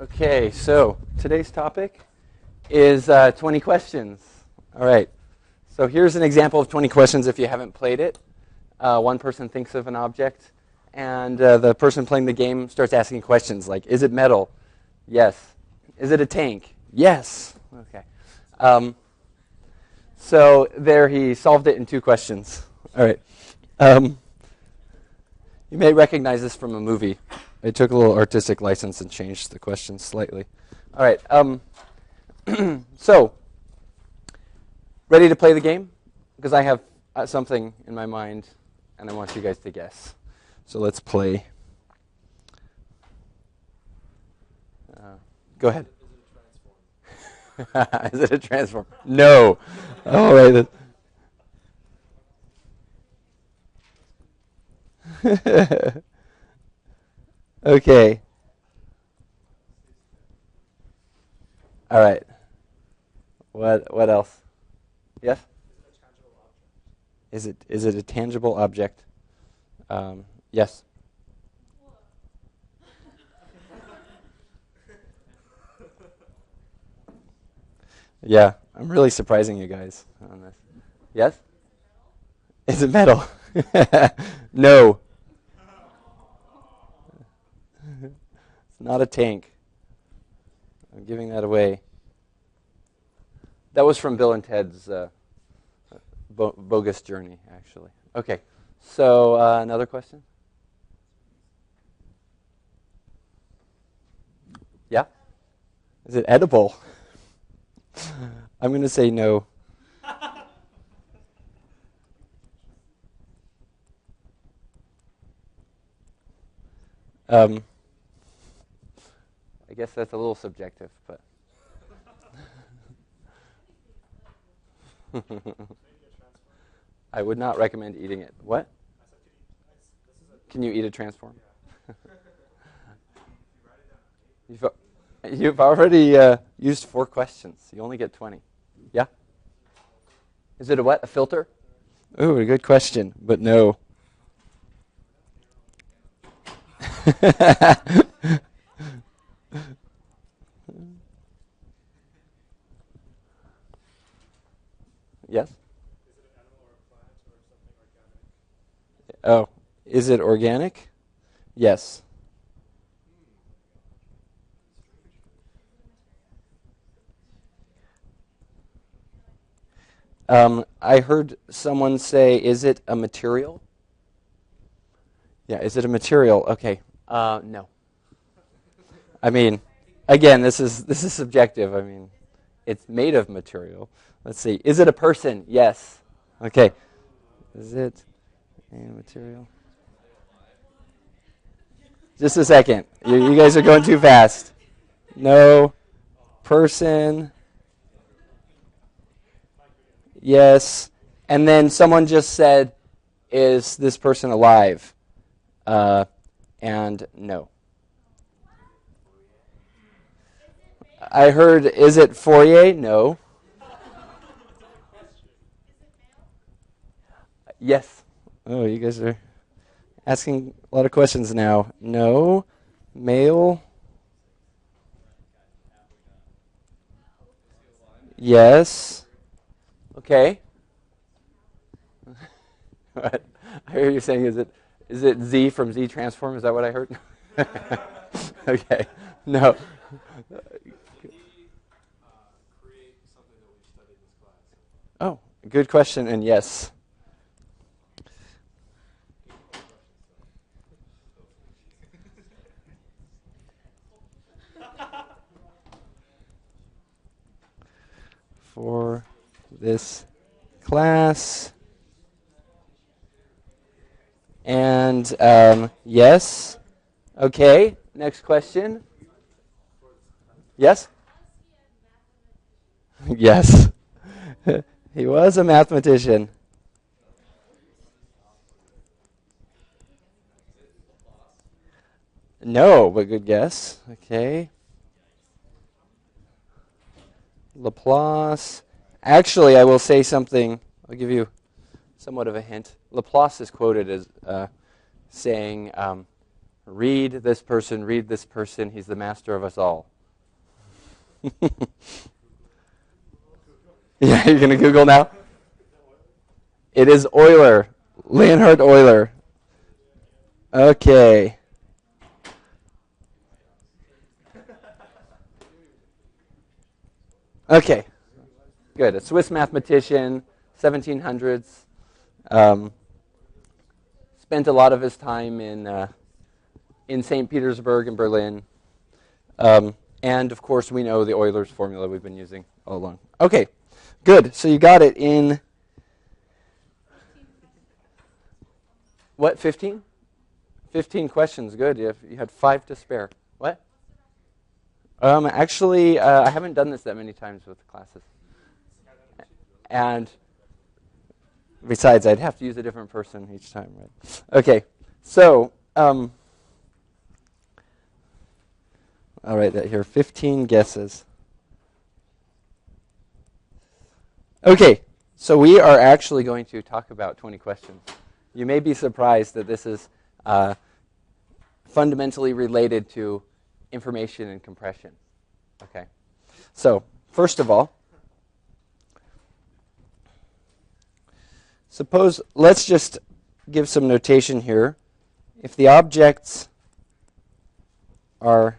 Okay, so today's topic is 20 questions. All right, so here's an example of 20 questions if you haven't played it. One person thinks of an object, and the person playing the game starts asking questions like, is it metal? Yes. Is it a tank? Yes. Okay. So there he solved it in 2 questions. All right. You may recognize this from a movie. I took a little artistic license and changed the questions slightly. All right. So, ready to play the game? Because I have something in my mind, and I want you guys to guess. So let's play. Go ahead. Is it a transform? No. All right. Okay. All right. What else? Yes? Is it a tangible object? Yes. Yeah, I'm really surprising you guys on this. Yes? Is it metal? No. It's not a tank. I'm giving that away. That was from Bill and Ted's Bogus Journey, actually. Okay, so another question? Yeah? Is it edible? I'm going to say no. I guess that's a little subjective, but. I would not recommend eating it. What? Can you eat a transform? You've already used 4 questions. You only get 20. Yeah? Is it a what? A filter? Ooh, a good question, but no. Yes? Is it an animal or a plant or something organic? Oh, is it organic? Yes. I heard someone say, is it a material? Yeah, is it a material? Okay. No. I mean, again, this is subjective. I mean, it's made of material. Let's see. Is it a person? Yes. Okay. Is it a material? Just a second. You guys are going too fast. No. Person. Yes. And then someone just said, is this person alive? And no. I heard, is it Fourier? No. Yes. Oh, you guys are asking a lot of questions now. No. Male? Yes. Okay. What? I hear you saying, is it Z from Z Transform? Is that what I heard? Okay. No. Did he create something that we've studied in this class? Oh, good question, and yes. For this class. And yes. Okay, next question. Yes? Yes. He was a mathematician. No, but good guess. Okay. Laplace. Actually, I will say something. I'll give you somewhat of a hint. Laplace is quoted as saying, read this person, he's the master of us all. Yeah, you're going to Google now? It is Euler. Leonhard Euler. Okay. Okay. Good. A Swiss mathematician, 1700s. Spent a lot of his time in St. Petersburg and Berlin. And, of course, we know the Euler's formula we've been using all along. Okay. Good. So you got it in, what, 15? 15 questions. Good. You had 5 to spare. What? Actually, I haven't done this that many times with the classes. And besides, I'd have to use a different person each time, right? Okay. So, I'll write that here. 15 guesses. Okay, so we are actually going to talk about 20 questions. You may be surprised that this is fundamentally related to information and compression. Okay, so first of all, suppose, let's just give some notation here. If the objects are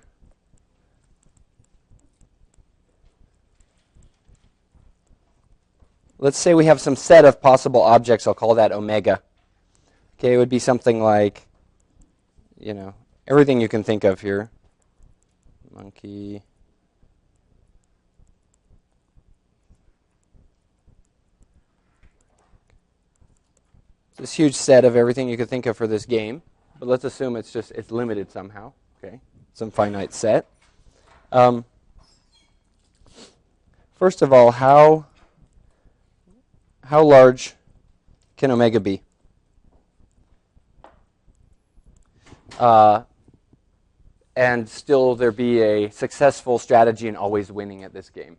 let's say we have some set of possible objects. I'll call that omega. Okay, it would be something like, everything you can think of here. Monkey. This huge set of everything you could think of for this game. But let's assume it's limited somehow. Okay, some finite set. First of all, how large can omega be? And still there be a successful strategy in always winning at this game?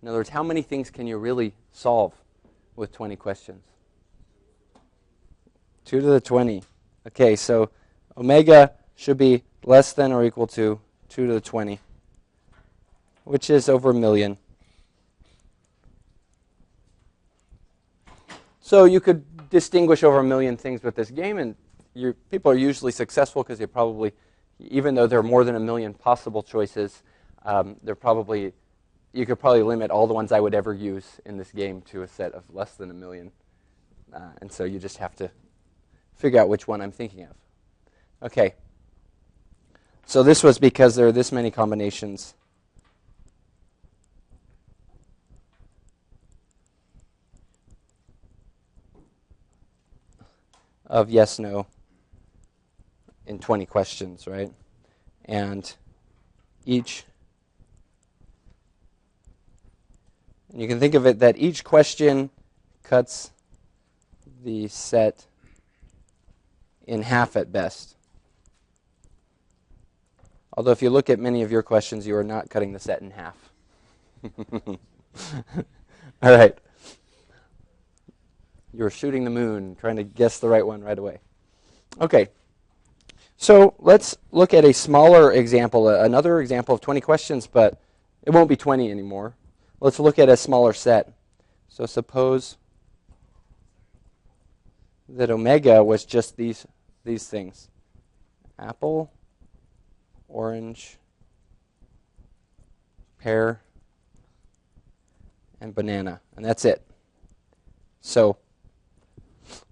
In other words, how many things can you really solve with 20 questions? 2 to the 20. Okay, so omega should be less than or equal to 2 to the 20, which is over a million. So you could distinguish over a million things with this game, and people are usually successful because even though there are more than a million possible choices, you could probably limit all the ones I would ever use in this game to a set of less than a million. And so you just have to figure out which one I'm thinking of. Okay. So this was because there are this many combinations of yes, no in 20 questions, right? And you can think of it that each question cuts the set in half at best. Although if you look at many of your questions, you are not cutting the set in half. All right. You're shooting the moon, trying to guess the right one right away. Okay. So let's look at a smaller example, another example of 20 questions, but it won't be 20 anymore. Let's look at a smaller set. So suppose that omega was just these things. Apple, orange, pear, and banana. And that's it. So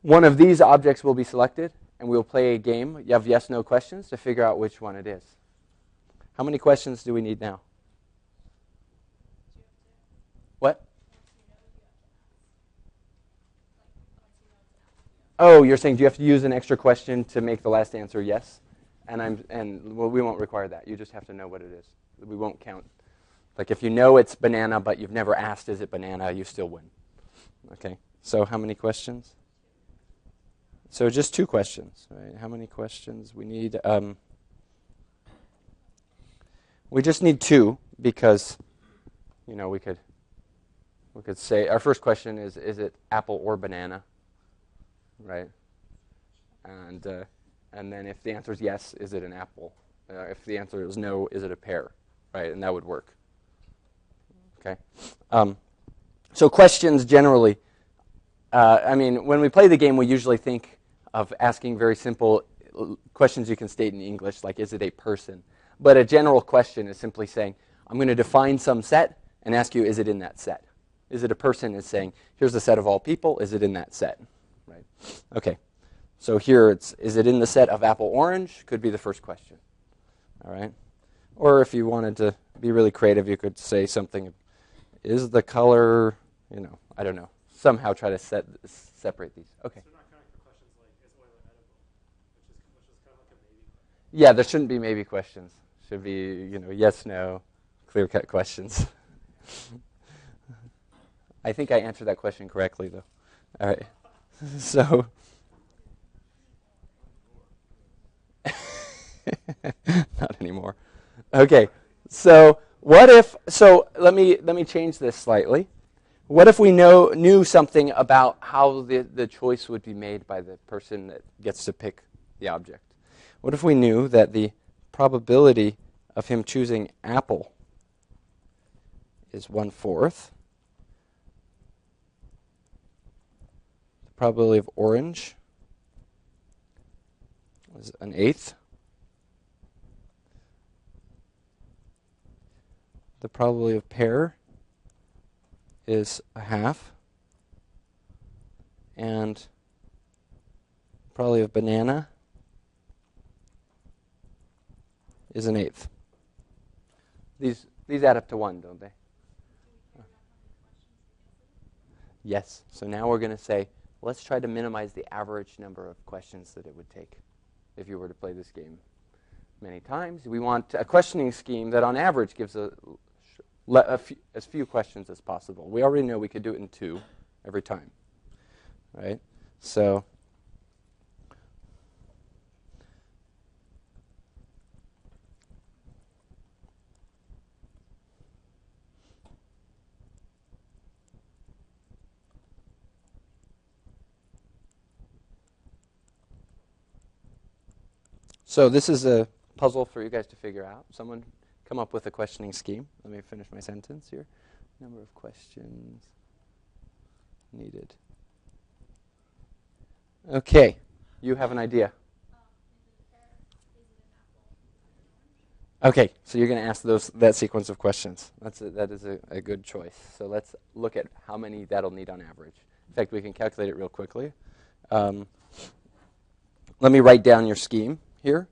one of these objects will be selected, and we'll play a game. You have yes-no questions to figure out which one it is. How many questions do we need now? What? Oh, you're saying do you have to use an extra question to make the last answer yes? Well, we won't require that. You just have to know what it is. We won't count. Like if you know it's banana, but you've never asked is it banana, you still win. Okay. So how many questions? So just 2 questions, right? How many questions we need? We just need 2 because, we could say our first question is it apple or banana, right? And then if the answer is yes, is it an apple? If the answer is no, is it a pair? Right, and that would work. Okay. So questions generally, when we play the game, we usually think of asking very simple questions you can state in English, like is it a person? But a general question is simply saying, I'm going to define some set and ask you, is it in that set? Is it a person? Is saying, here's the set of all people. Is it in that set? Right. Okay. So here is it in the set of apple orange? Could be the first question. All right. Or if you wanted to be really creative, you could say something, is the color, I don't know. Somehow try to separate these. Okay. So not counting for questions like, is oil edible? Which is kind of like a maybe question. Yeah, there shouldn't be maybe questions. Should be, yes, no, clear-cut questions. I think I answered that question correctly, though. All right. So, not anymore. Okay. So, let me change this slightly. What if we knew something about how the choice would be made by the person that gets to pick the object? What if we knew that the probability of him choosing apple is 1/4? The probability of orange is 1/8. The probability of pear is 1/2. And probability of banana is 1/8. These add up to 1, don't they? Yes. So now we're going to say, let's try to minimize the average number of questions that it would take if you were to play this game many times. We want a questioning scheme that on average gives as few questions as possible. We already know we could do it in 2 every time, right? So this is a puzzle for you guys to figure out. Someone come up with a questioning scheme. Let me finish my sentence here. Number of questions needed. Okay, you have an idea. Okay, so you're going to ask that sequence of questions. That is a good choice. So let's look at how many that'll need on average. In fact, we can calculate it real quickly. Let me write down your scheme here.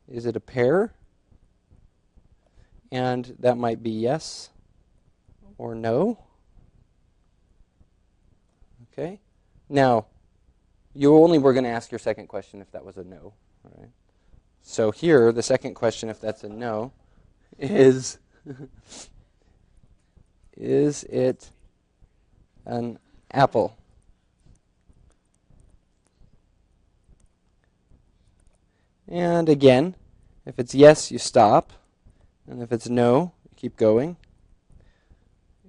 Is it a pair? And that might be yes or no. Okay. Now, you only were going to ask your second question if that was a no. All right. So here, the second question, if that's a no, is is it an apple? And again, if it's yes, you stop. And if it's no, you keep going.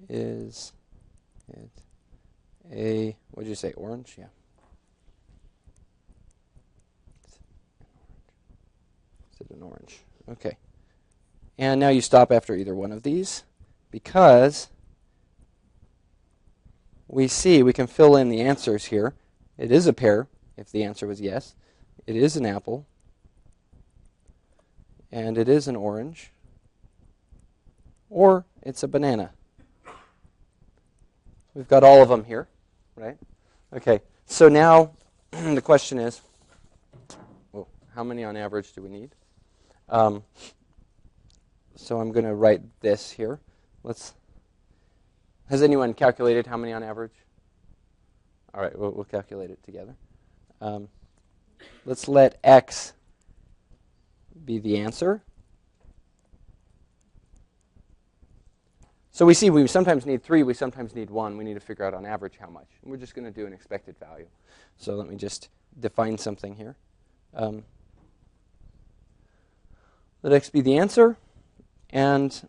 Is it what did you say, orange? Yeah. Is it an orange? Okay. And now you stop after either one of these because we can fill in the answers here. It is a pear if the answer was yes. It is an apple. And it is an orange. Or it's a banana. We've got all of them here, right? Okay, so now the question is, how many on average do we need? So I'm going to write this here. Has anyone calculated how many on average? All right, we'll calculate it together. Let's let X be the answer. So we see we sometimes need 3, we sometimes need 1. We need to figure out on average how much. And we're just going to do an expected value. So let me just define something here. Let X be the answer, and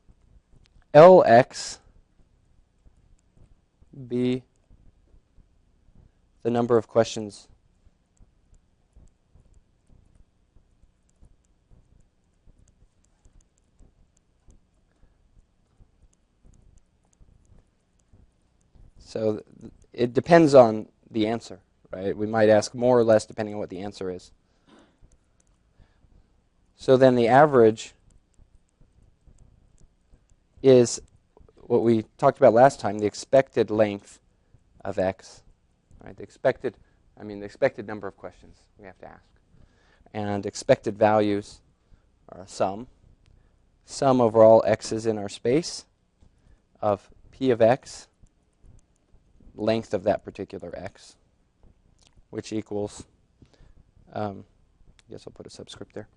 Lx be the number of questions So it depends on the answer, right? We might ask more or less depending on what the answer is. So then the average is what we talked about last time, the expected length of x, right? The expected number of questions we have to ask. And expected values are a sum. Sum over all x's in our space of p of x, length of that particular x, which equals, I guess I'll put a subscript there,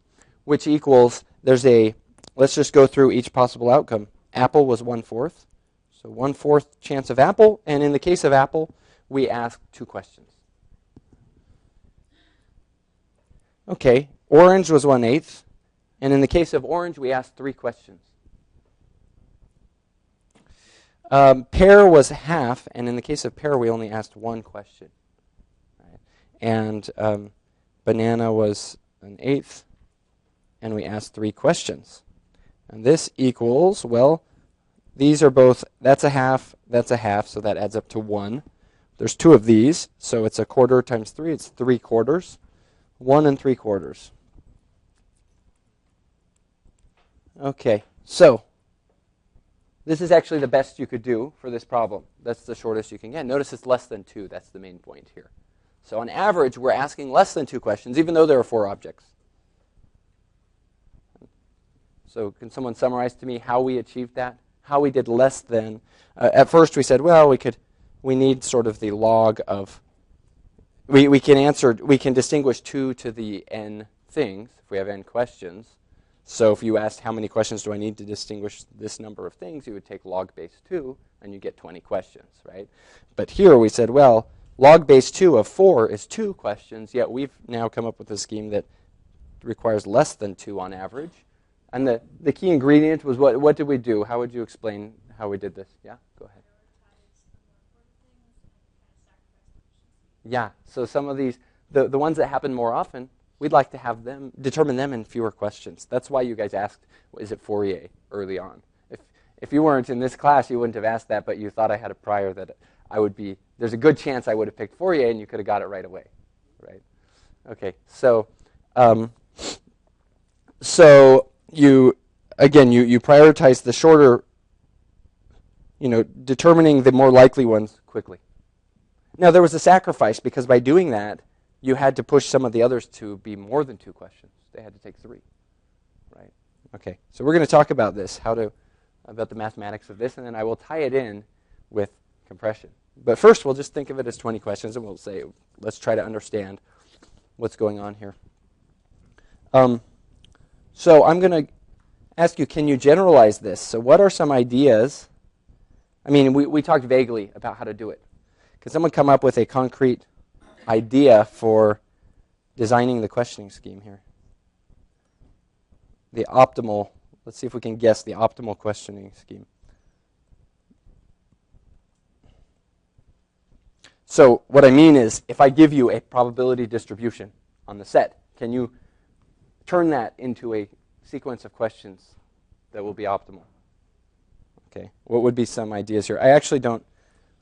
which equals, let's just go through each possible outcome. Apple was 1/4, so 1/4 chance of apple, and in the case of apple, we asked 2 questions. Okay, orange was 1/8, and in the case of orange, we asked 3 questions. Pear was half, and in the case of pear, we only asked 1 question. Right? And banana was 1/8, and we asked 3 questions. And this equals, well, these are both, that's a half, so that adds up to 1. There's 2 of these, so it's 1/4 times 3, it's 3/4. 1 3/4. Okay, so this is actually the best you could do for this problem. That's the shortest you can get. Notice it's less than 2. That's the main point here. So on average, we're asking less than 2 questions, even though there are 4 objects. So can someone summarize to me how we achieved that? How we did less than? At first we said, well, we need sort of the log of, we can distinguish 2 to the n things if we have n questions. So if you asked how many questions do I need to distinguish this number of things, you would take log base 2 and you get 20 questions, right? But here we said, well, log base 2 of 4 is 2 questions, yet we've now come up with a scheme that requires less than 2 on average. And the key ingredient was what did we do? How would you explain how we did this? Yeah, go ahead. Yeah, so some of these, the ones that happen more often, we'd like to have them, determine them in fewer questions. That's why you guys asked, is it Fourier early on? If you weren't in this class, you wouldn't have asked that, but you thought I had a prior that I would be, there's a good chance I would have picked Fourier and you could have got it right away, right? Okay, so you prioritize the shorter, determining the more likely ones quickly. Now, there was a sacrifice because by doing that, you had to push some of the others to be more than 2 questions. They had to take 3, right? Okay, so we're going to talk about this, about the mathematics of this, and then I will tie it in with compression. But first, we'll just think of it as 20 questions, and we'll say, let's try to understand what's going on here. So I'm going to ask you, can you generalize this? So what are some ideas? I mean, we talked vaguely about how to do it. Can someone come up with a concrete idea for designing the questioning scheme here? The optimal, let's see if we can guess the optimal questioning scheme. So what I mean is, if I give you a probability distribution on the set, can you turn that into a sequence of questions that will be optimal? Okay, what would be some ideas here?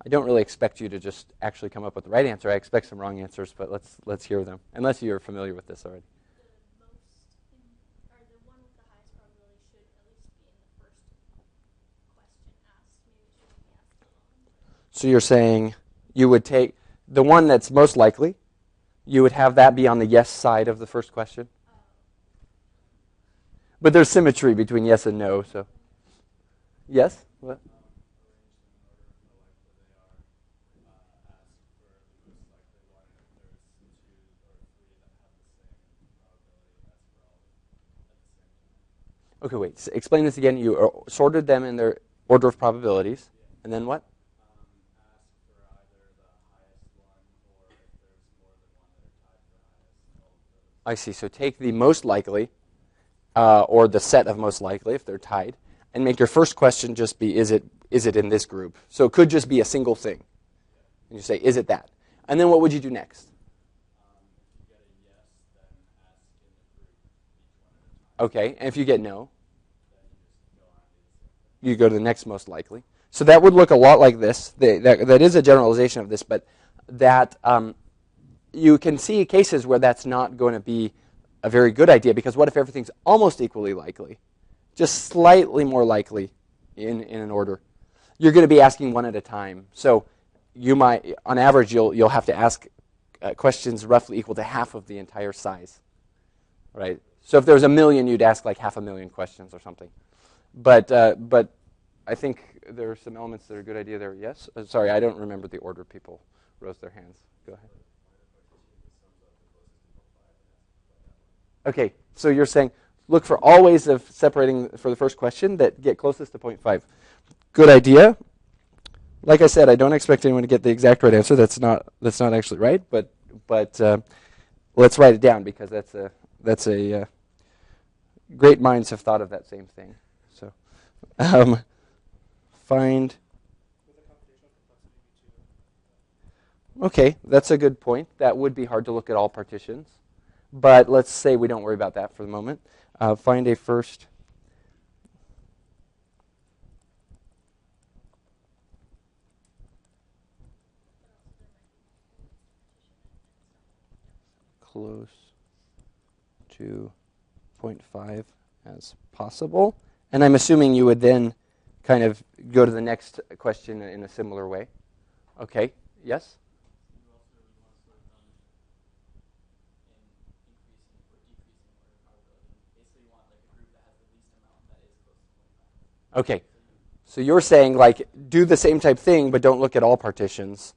I don't really expect you to just actually come up with the right answer. I expect some wrong answers, but let's hear them, unless you're familiar with this already. The one with the highest probability should at least be in the first question asked. Maybe it shouldn't be asked alone. So you're saying you would take the one that's most likely, you would have that be on the yes side of the first question? But there's symmetry between yes and no, so. Yes? What? Okay, wait. So explain this again. You sorted them in their order of probabilities, and then what? Ask for either the highest one or if there's more than one that are tied for highest. I see. So take the most likely, or the set of most likely if they're tied, and make your first question just be, is it in this group? So it could just be a single thing. And you say, is it that? And then what would you do next? If you get a yes, then ask in the group each one at a time. Okay, and if you get no, Then you just go on to the same thing. you go to the next most likely. So that would look a lot like this. That is a generalization of this, but that you can see cases where that's not going to be a very good idea, because what if everything's almost equally likely, just slightly more likely in an order? You're going to be asking one at a time. So you might, on average, you'll have to ask questions roughly equal to half of the entire size, right? So if there was 1 million, you'd ask like 500,000 questions or something. But I think there are some elements that are a good idea there. Yes? Sorry, I don't remember the order people rose their hands. Go ahead. Okay, so you're saying look for all ways of separating for the first question that get closest to 0.5. Good idea. Like I said, I don't expect anyone to get the exact right answer. That's not actually right, but let's write it down, because that's a great minds have thought of that same thing. So find. Okay, that's a good point. That would be hard to look at all partitions, but let's say we don't worry about that for the moment. Find a first. Close to 0.5 as possible. And I'm assuming you would then kind of go to the next question in a similar way. Okay, yes? You also really want to sort them in increasing or decreasing order probability. Basically, you want like a group that has the least amount that is close to 0.5. Okay, so you're saying like do the same type thing, but don't look at all partitions,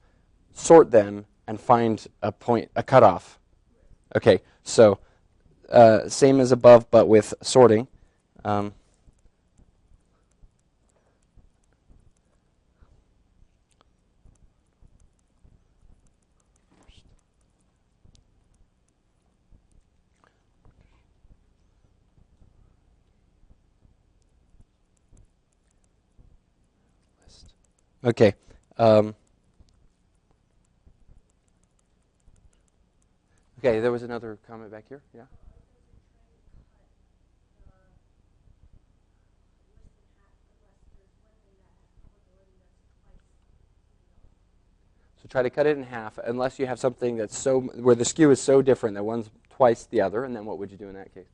sort them, and find a cutoff. Okay, so same as above, but with sorting. Okay. Okay, there was another comment back here. Yeah. So try to cut it in half, unless you have something that's so where the skew is so different that one's twice the other, and then what would you do in that case?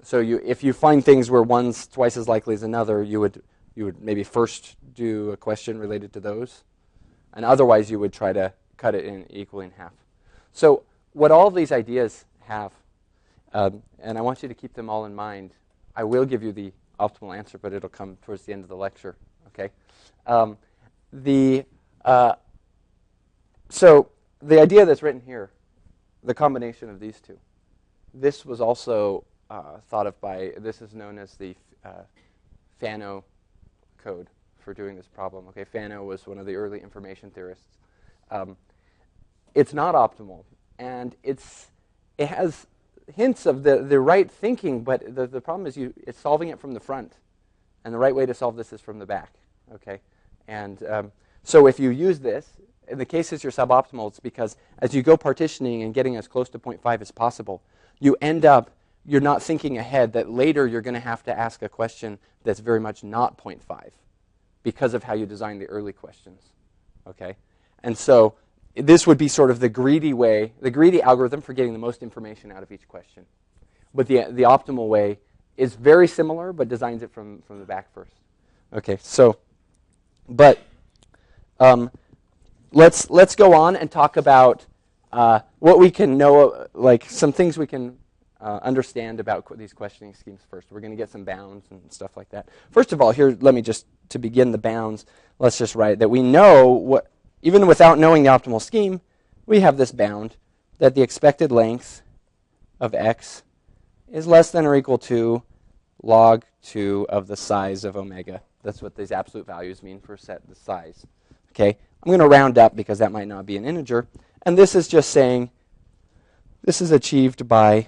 So if you find things where one's twice as likely as another, you would maybe first do a question related to those, and otherwise you would try to cut it in equally in half. So what all of these ideas have, and I want you to keep them all in mind. I will give you the optimal answer, but it'll come towards the end of the lecture. Okay. So the idea that's written here, the combination of these two, this was also thought of by, this is known as the Fano code for doing this problem. Okay, Fano was one of the early information theorists. It's not optimal, and it has hints of the right thinking, but the problem is it's solving it from the front, and the right way to solve this is from the back. Okay, and so if you use this, in the cases you're suboptimal, it's because as you go partitioning and getting as close to 0.5 as possible, you're not thinking ahead that later you're going to have to ask a question that's very much not 0.5 because of how you designed the early questions. Okay, and so this would be sort of the greedy way, the greedy algorithm for getting the most information out of each question. But the optimal way is very similar, but designs it from the back first. Okay, so, but let's go on and talk about what we can know, like some things we can understand about these questioning schemes first. We're going to get some bounds and stuff like that. First of all, here, let me just, to begin the bounds, let's just write that we know what, even without knowing the optimal scheme, we have this bound that the expected length of x is less than or equal to log 2 of the size of omega. That's what these absolute values mean for set the size. Okay, I'm going to round up because that might not be an integer. And this is just saying this is achieved by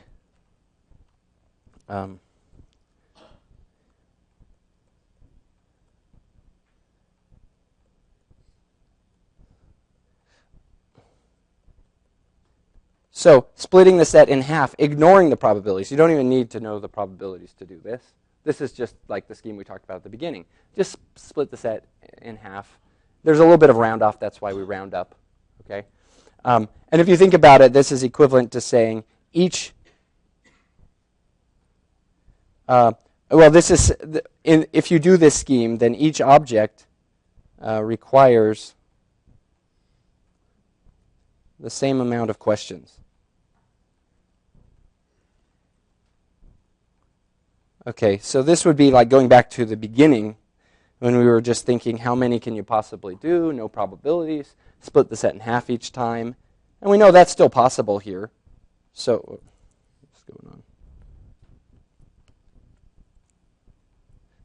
so splitting the set in half, ignoring the probabilities. You don't even need to know the probabilities to do this. This is just like the scheme we talked about at the beginning. Just split the set in half. There's a little bit of round off. That's why we round up. Okay. And if you think about it, this is equivalent to saying each. Well, this is if you do this scheme, then each object requires the same amount of questions. Okay, so this would be like going back to the beginning when we were just thinking, how many can you possibly do? No probabilities. Split the set in half each time. And we know that's still possible here. So, what's going on?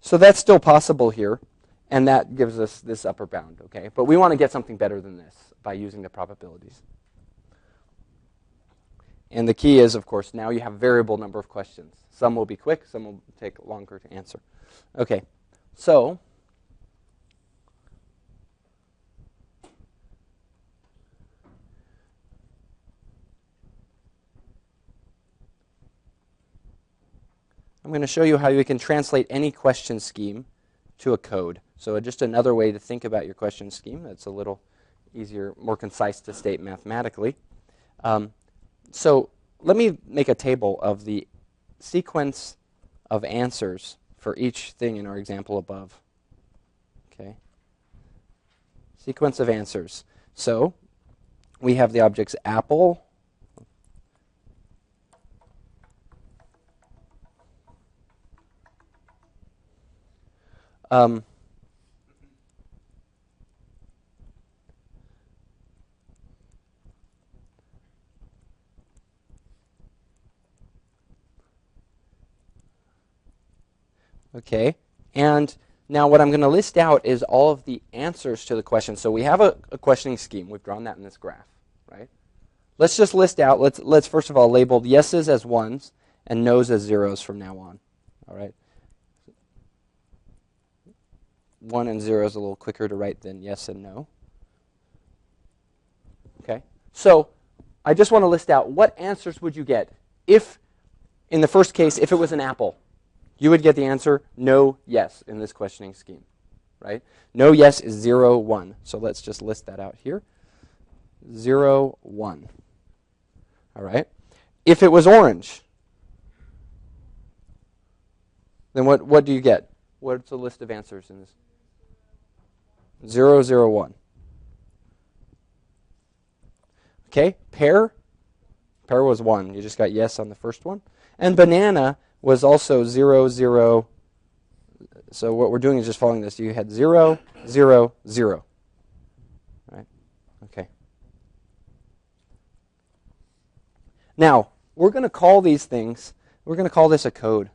So that's still possible here, and that gives us this upper bound, okay? But we want to get something better than this by using the probabilities. And the key is, of course, now you have a variable number of questions. Some will be quick, some will take longer to answer. Okay, so I'm going to show you how you can translate any question scheme to a code. So just another way to think about your question scheme that's a little easier, more concise to state mathematically. So let me make a table of the sequence of answers for each thing in our example above. Okay. Sequence of answers. So we have the objects apple, okay, and now what I'm going to list out is all of the answers to the question. So we have a questioning scheme. We've drawn that in this graph, right? Let's just list out, let's first of all label yeses as ones and nos as zeros from now on, all right? 1 and 0 is a little quicker to write than yes and no. Okay, so I just want to list out what answers would you get if, in the first case, if it was an apple. You would get the answer no, yes in this questioning scheme, right? No, yes is 0, 1. So let's just list that out here. 0, 1. All right. If it was orange, then what do you get? What's the list of answers in this? 0, 0, 1. Okay, pear. Pear was 1. You just got yes on the first one. And banana was also 0, 0. So what we're doing is just following this. You had 0, 0, 0. Right? Okay. Now, we're going to call these things, we're going to call this a code.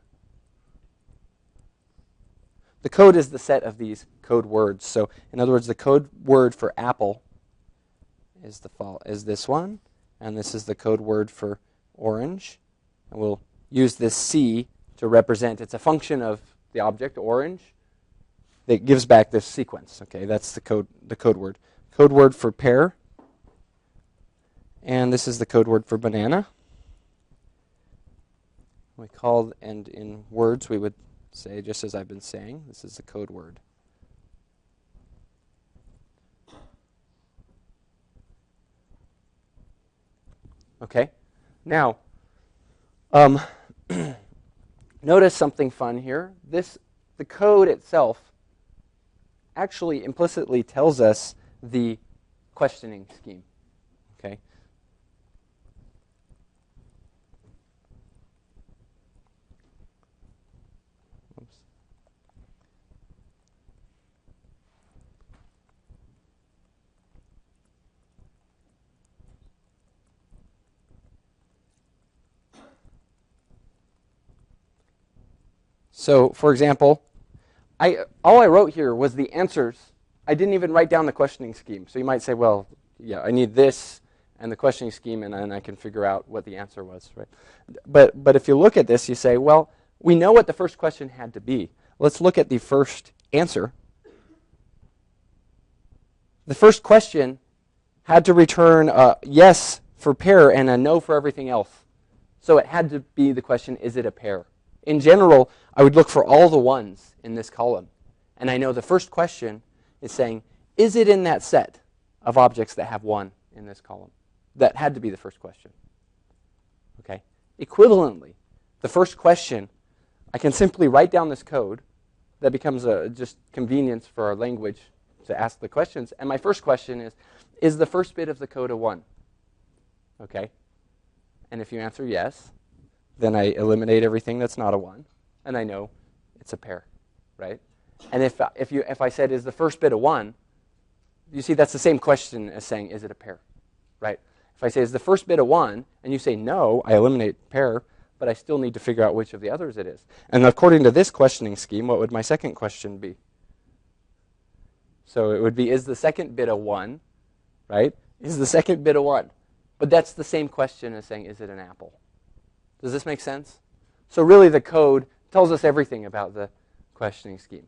The code is the set of these code words. So, in other words, the code word for apple is this one, and this is the code word for orange. And we'll use this C to represent, it's a function of the object, orange, that gives back this sequence. Okay, that's the code word. Code word for pear, and this is the code word for banana. We call, and in words we would say, just as I've been saying, this is the code word. Okay, now, notice something fun here. The code itself actually implicitly tells us the questioning scheme. Okay. Oops. So, for example, all I wrote here was the answers. I didn't even write down the questioning scheme. So you might say, well, yeah, I need this and the questioning scheme, and then I can figure out what the answer was, right? But if you look at this, you say, well, we know what the first question had to be. Let's look at the first answer. The first question had to return a yes for pear and a no for everything else. So it had to be the question, is it a pear? in general, I would look for all the ones in this column. And I know the first question is saying, is it in that set of objects that have 1 in this column? That had to be the first question. Okay. Equivalently, the first question, I can simply write down this code. That becomes a just convenience for our language to ask the questions. And my first question is the first bit of the code a 1? Okay. And if you answer yes, then I eliminate everything that's not a 1, and I know it's a pair, right? And if I said, is the first bit a 1, you see that's the same question as saying, is it a pair, right? If I say, is the first bit a 1, and you say no, I eliminate pair, but I still need to figure out which of the others it is. And according to this questioning scheme, what would my second question be? So it would be, is the second bit a 1, right? Is the second bit a 1? But that's the same question as saying, is it an apple? Does this make sense? So really the code tells us everything about the questioning scheme.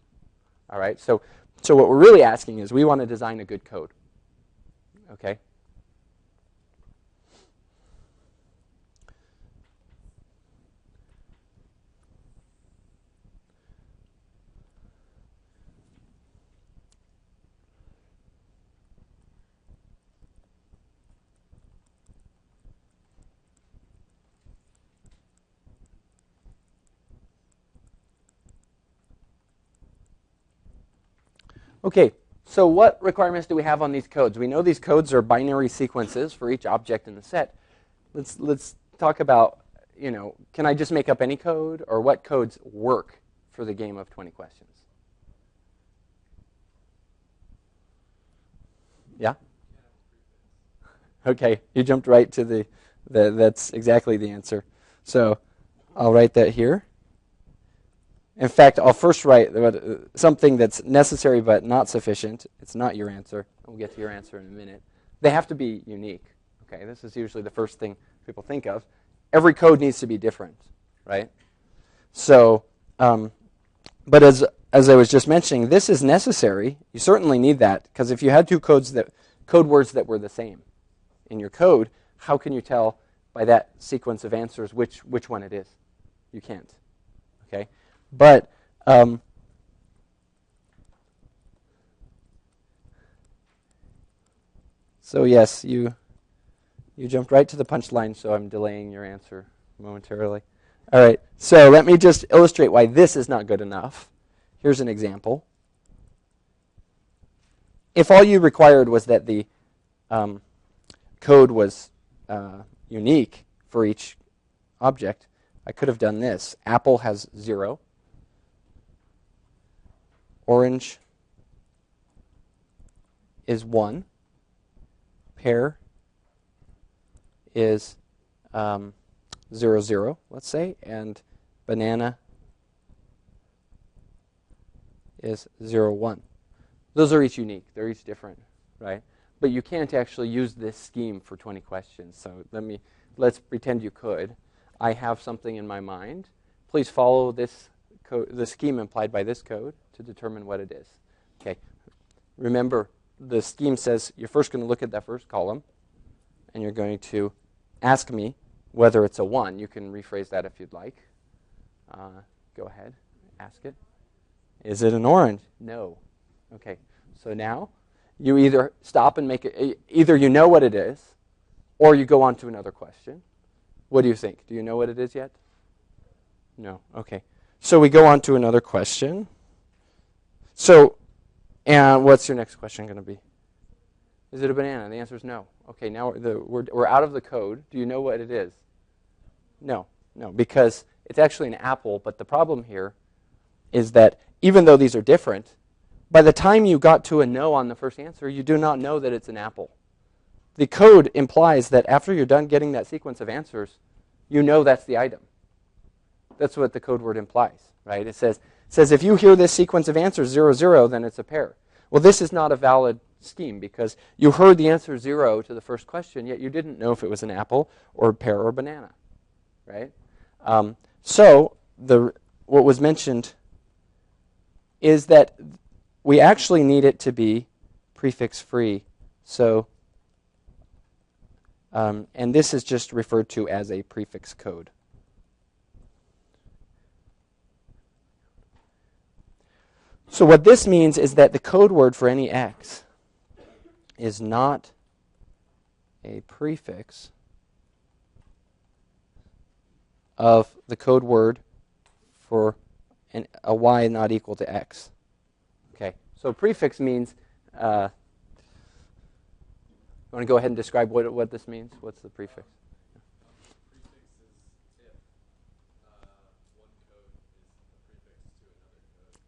All right, so what we're really asking is we want to design a good code. Okay? Okay, so what requirements do we have on these codes? We know these codes are binary sequences for each object in the set. Let's talk about, can I just make up any code, or what codes work for the game of 20 questions? Yeah? Okay, you jumped right to that's exactly the answer. So I'll write that here. In fact, I'll first write something that's necessary but not sufficient. It's not your answer. We'll get to your answer in a minute. They have to be unique. Okay, this is usually the first thing people think of. Every code needs to be different, right? So, but as I was just mentioning, this is necessary. You certainly need that, because if you had two code words that were the same in your code, how can you tell by that sequence of answers which one it is? You can't. Okay. But so yes, you jumped right to the punchline, so I'm delaying your answer momentarily. All right, so let me just illustrate why this is not good enough. Here's an example. If all you required was that the code was unique for each object, I could have done this. Apple has 0. Orange is 1. Pear is 0, 0, let's say. And banana is 0, 1. Those are each unique. They're each different, right? But you can't actually use this scheme for 20 questions. So let's pretend you could. I have something in my mind. Please follow this the scheme implied by this code to determine what it is. Okay. Remember, the scheme says you're first going to look at that first column, and you're going to ask me whether it's a 1. You can rephrase that if you'd like. Go ahead. Ask it. Is it an orange? No. Okay. So now you either stop and make it, either you know what it is, or you go on to another question. What do you think? Do you know what it is yet? No. Okay. So we go on to another question. So, and what's your next question going to be? Is it a banana? The answer is no. Okay, now we're out of the code. Do you know what it is? No, because it's actually an apple, but the problem here is that even though these are different, by the time you got to a no on the first answer, you do not know that it's an apple. The code implies that after you're done getting that sequence of answers, you know that's the item. That's what the code word implies, right? It says if you hear this sequence of answers 0, 0, then it's a pair. Well, this is not a valid scheme because you heard the answer 0 to the first question, yet you didn't know if it was an apple or a pear or banana, right? So what was mentioned is that we actually need it to be prefix free. So, and this is just referred to as a prefix code. So what this means is that the code word for any x is not a prefix of the code word for a y not equal to x. Okay, so prefix means, you want to go ahead and describe what this means? What's the prefix? Prefix is if one code is a prefix to another code,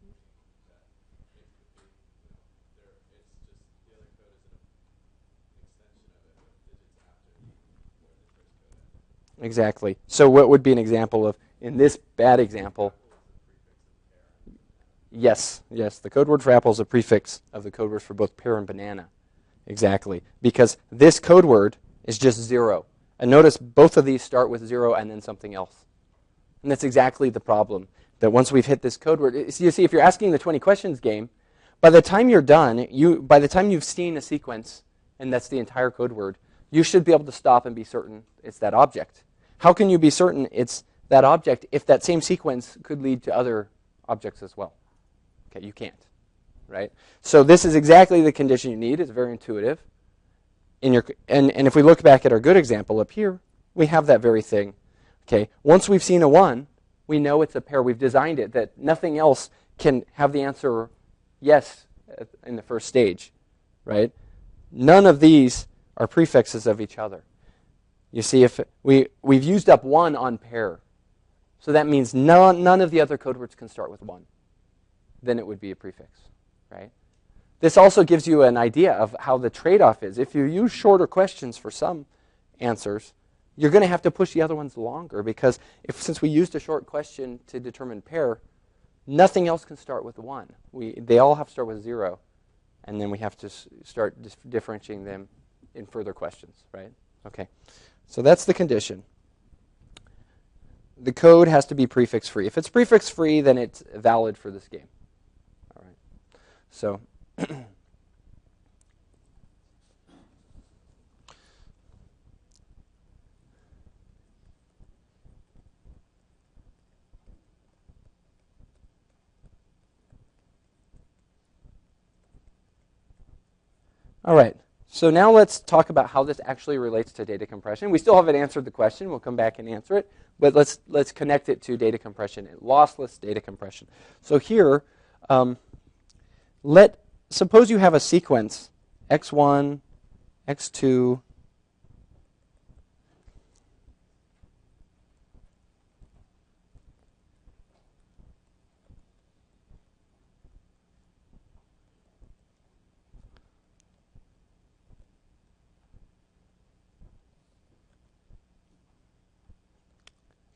meaning that it could be, it's just the other code is an extension of it with digits after where the first code ended. Exactly. So what would be an example of, in this bad example? Yes, the code word for apple is a prefix of the code words for both pear and banana. Exactly. Because this code word is just 0. And notice both of these start with 0 and then something else. And that's exactly the problem. That once we've hit this code word, you see, if you're asking the 20 questions game, by the time you're done, by the time you've seen a sequence, and that's the entire code word, you should be able to stop and be certain it's that object. How can you be certain it's that object if that same sequence could lead to other objects as well? Okay, you can't, right? So this is exactly the condition you need. It's very intuitive. And if we look back at our good example up here, we have that very thing. Okay, once we've seen a 1, we know it's a pair. We've designed it that nothing else can have the answer yes in the first stage, right? None of these are prefixes of each other. You see, if we've used up 1 on pair, so that means none of the other code words can start with 1. Then it would be a prefix, right? This also gives you an idea of how the trade-off is. If you use shorter questions for some answers, you're going to have to push the other ones longer because since we used a short question to determine pair, nothing else can start with 1. They all have to start with 0, and then we have to start differentiating them in further questions, right? Okay, so that's the condition. The code has to be prefix-free. If it's prefix-free, then it's valid for this game. All right. So all right. So now let's talk about how this actually relates to data compression. We still haven't answered the question. We'll come back and answer it. But let's connect it to data compression, lossless data compression. So here, suppose you have a sequence, x1, x2,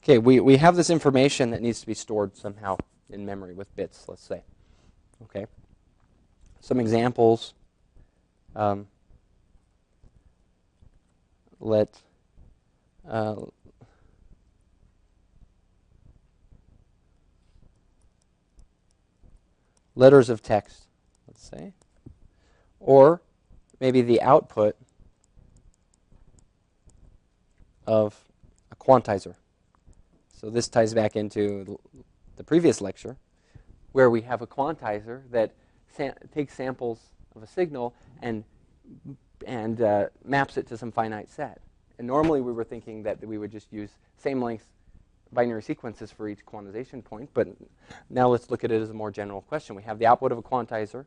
okay, we have this information that needs to be stored somehow in memory with bits, let's say. Okay. Some examples. Letters of text, let's say. Or maybe the output of a quantizer. So this ties back into the previous lecture, where we have a quantizer that takes samples of a signal and maps it to some finite set. And normally we were thinking that we would just use same length binary sequences for each quantization point, but now let's look at it as a more general question. We have the output of a quantizer,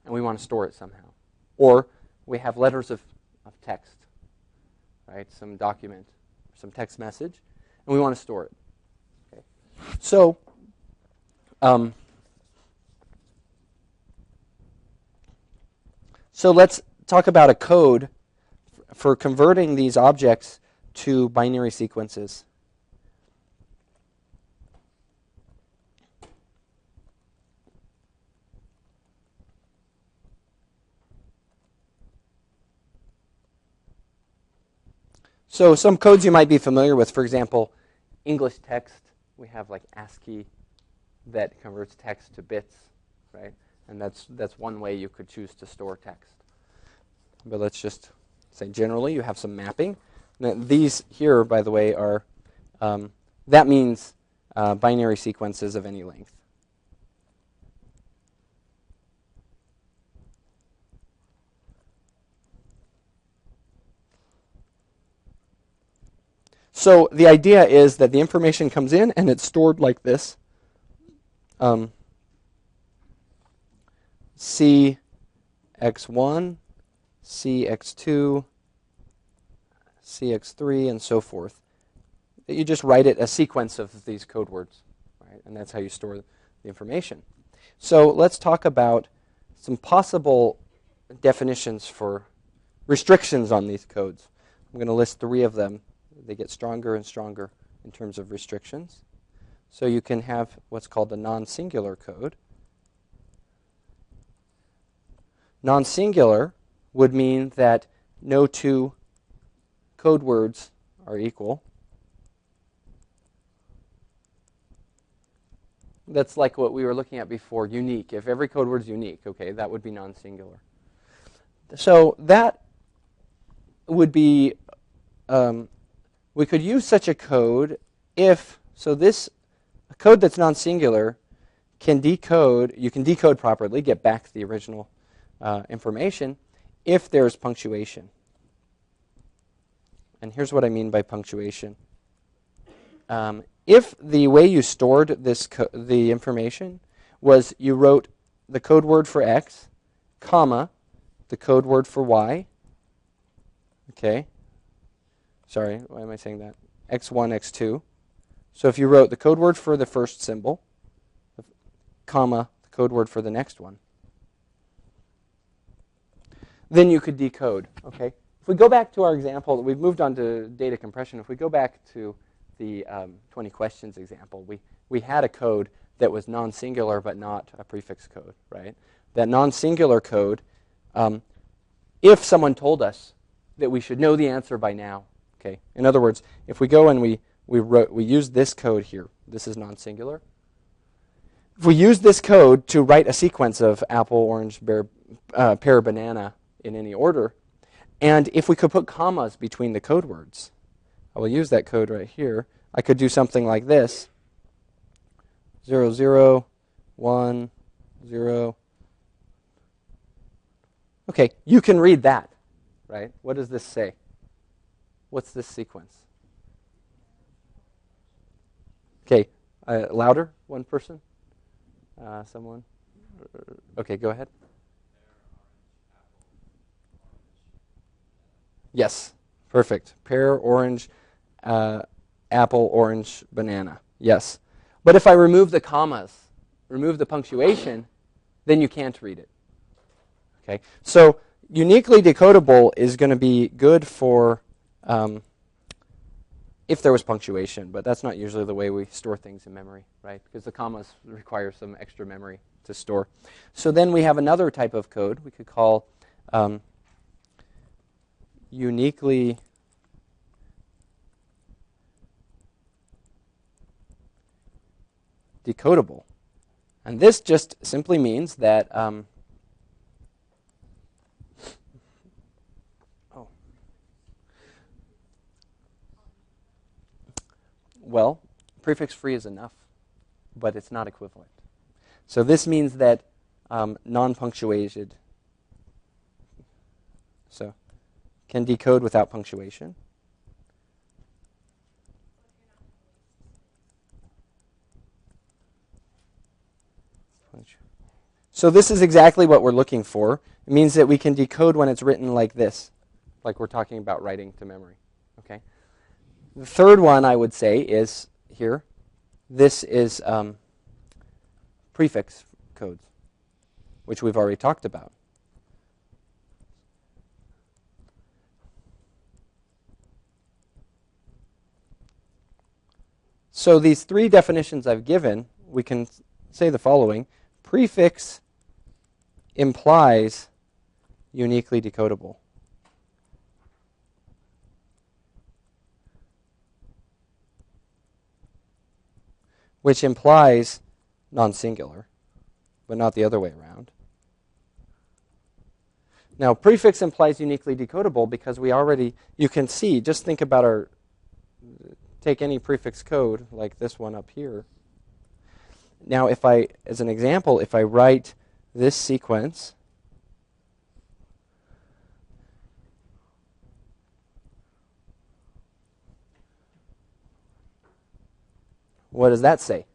and we want to store it somehow. Or we have letters of text, right? Some document, some text message, and we want to store it. Okay. So, so let's talk about a code for converting these objects to binary sequences. So some codes you might be familiar with, for example, English text, we have like ASCII that converts text to bits, right? And that's one way you could choose to store text. But let's just say generally you have some mapping. Now, these here, by the way, are, that means binary sequences of any length. So the idea is that the information comes in and it's stored like this. CX1, CX2, CX3, and so forth. You just write it a sequence of these code words, right? And that's how you store the information. So let's talk about some possible definitions for restrictions on these codes. I'm going to list 3 of them. They get stronger and stronger in terms of restrictions. So you can have what's called a non-singular code. Non-singular would mean that no 2 code words are equal. That's like what we were looking at before, unique. If every code word is unique, okay, that would be non-singular. So that would be, we could use such a code if, so this, a code that's non-singular can decode, you can decode properly, get back the original information, if there's punctuation. And here's what I mean by punctuation. If the way you stored the information was you wrote the code word for X, comma, the code word for Y, okay, sorry, why am I saying that? X1, X2. So if you wrote the code word for the first symbol, comma, the code word for the next one, then you could decode, okay? If we go back to our example, we've moved on to data compression. If we go back to the 20 questions example, we had a code that was non-singular but not a prefix code, right? That non-singular code, if someone told us that we should know the answer by now, okay? In other words, if we go and we use this code here, this is non-singular. If we use this code to write a sequence of apple, orange, pear, banana in any order, and if we could put commas between the code words, I will use that code right here. I could do something like this. 0, 0, 1, 0. Okay, you can read that, right? What does this say? What's this sequence? Okay, louder, one person? Someone? Okay, go ahead. Yes, perfect. Pear, orange, apple, orange, banana. Yes. But if I remove the commas, remove the punctuation, then you can't read it. Okay. So uniquely decodable is going to be good for if there was punctuation, but that's not usually the way we store things in memory, right? Because the commas require some extra memory to store. So then we have another type of code we could call uniquely decodable. And this just simply means that well, prefix-free is enough, but it's not equivalent. So this means that non-punctuated, so can decode without punctuation. So this is exactly what we're looking for. It means that we can decode when it's written like this, like we're talking about writing to memory. Okay. The third one I would say is here. This is prefix codes, which we've already talked about. So these 3 definitions I've given, we can say the following. Prefix implies uniquely decodable. Which implies non-singular, but not the other way around. Now, prefix implies uniquely decodable because we already, you can see, just think about take any prefix code like this one up here. Now, if I, as an example, if I write this sequence, What does that say?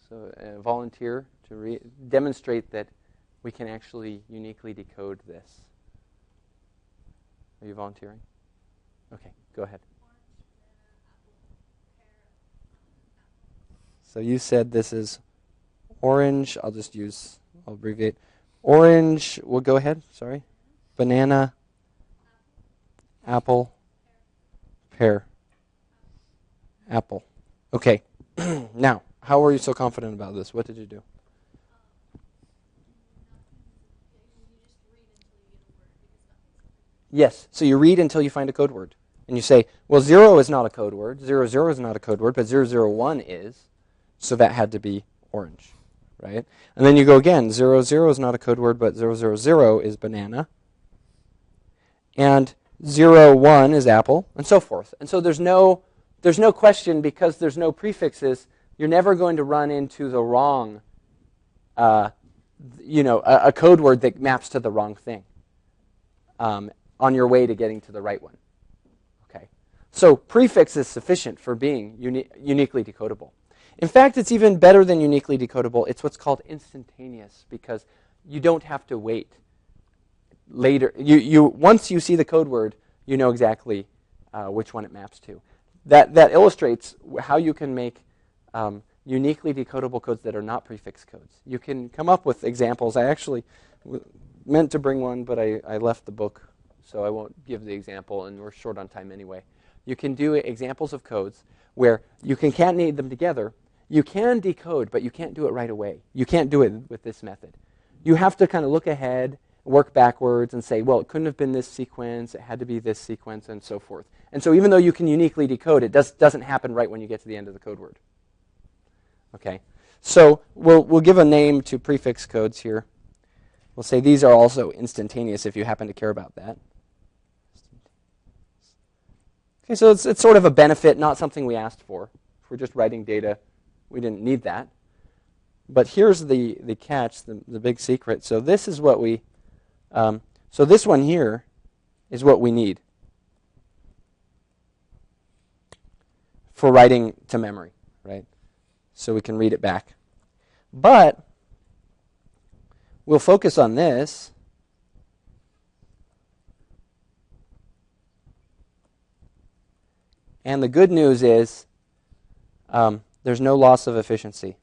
So volunteer to demonstrate that we can actually uniquely decode this. Are you volunteering? Okay, go ahead. So you said this is orange. I'll abbreviate. Orange, well, go ahead, sorry. Banana, apple, pear, apple. Okay, now, how are you so confident about this? What did you do? Yes, so you read until you find a code word. And you say, well, 0 is not a code word, 00 is not a code word, but 001 is, so that had to be orange, right? And then you go again, 00 is not a code word, but 000 is banana. And 01 is apple, and so forth. And so there's no question, because there's no prefixes, you're never going to run into the wrong, a code word that maps to the wrong thing on your way to getting to the right one. Okay, so prefix is sufficient for being uniquely decodable. In fact, it's even better than uniquely decodable. It's what's called instantaneous, because you don't have to wait later. Once you see the code word, you know exactly which one it maps to. That illustrates how you can make uniquely decodable codes that are not prefix codes. You can come up with examples. I actually meant to bring one, but I left the book, so I won't give the example, and we're short on time anyway. You can do examples of codes where you can concatenate them together. You can decode, but you can't do it right away. You can't do it with this method. You have to kind of look ahead, work backwards, and say, well, it couldn't have been this sequence, it had to be this sequence, and so forth. And so even though you can uniquely decode, it doesn't happen right when you get to the end of the code word. Okay, so we'll give a name to prefix codes here. We'll say these are also instantaneous if you happen to care about that. Okay, so it's sort of a benefit, not something we asked for. If we're just writing data, we didn't need that. But here's the catch, the big secret. So this is what so this one here is what we need for writing to memory, right? So we can read it back. But we'll focus on this. And the good news is there's no loss of efficiency.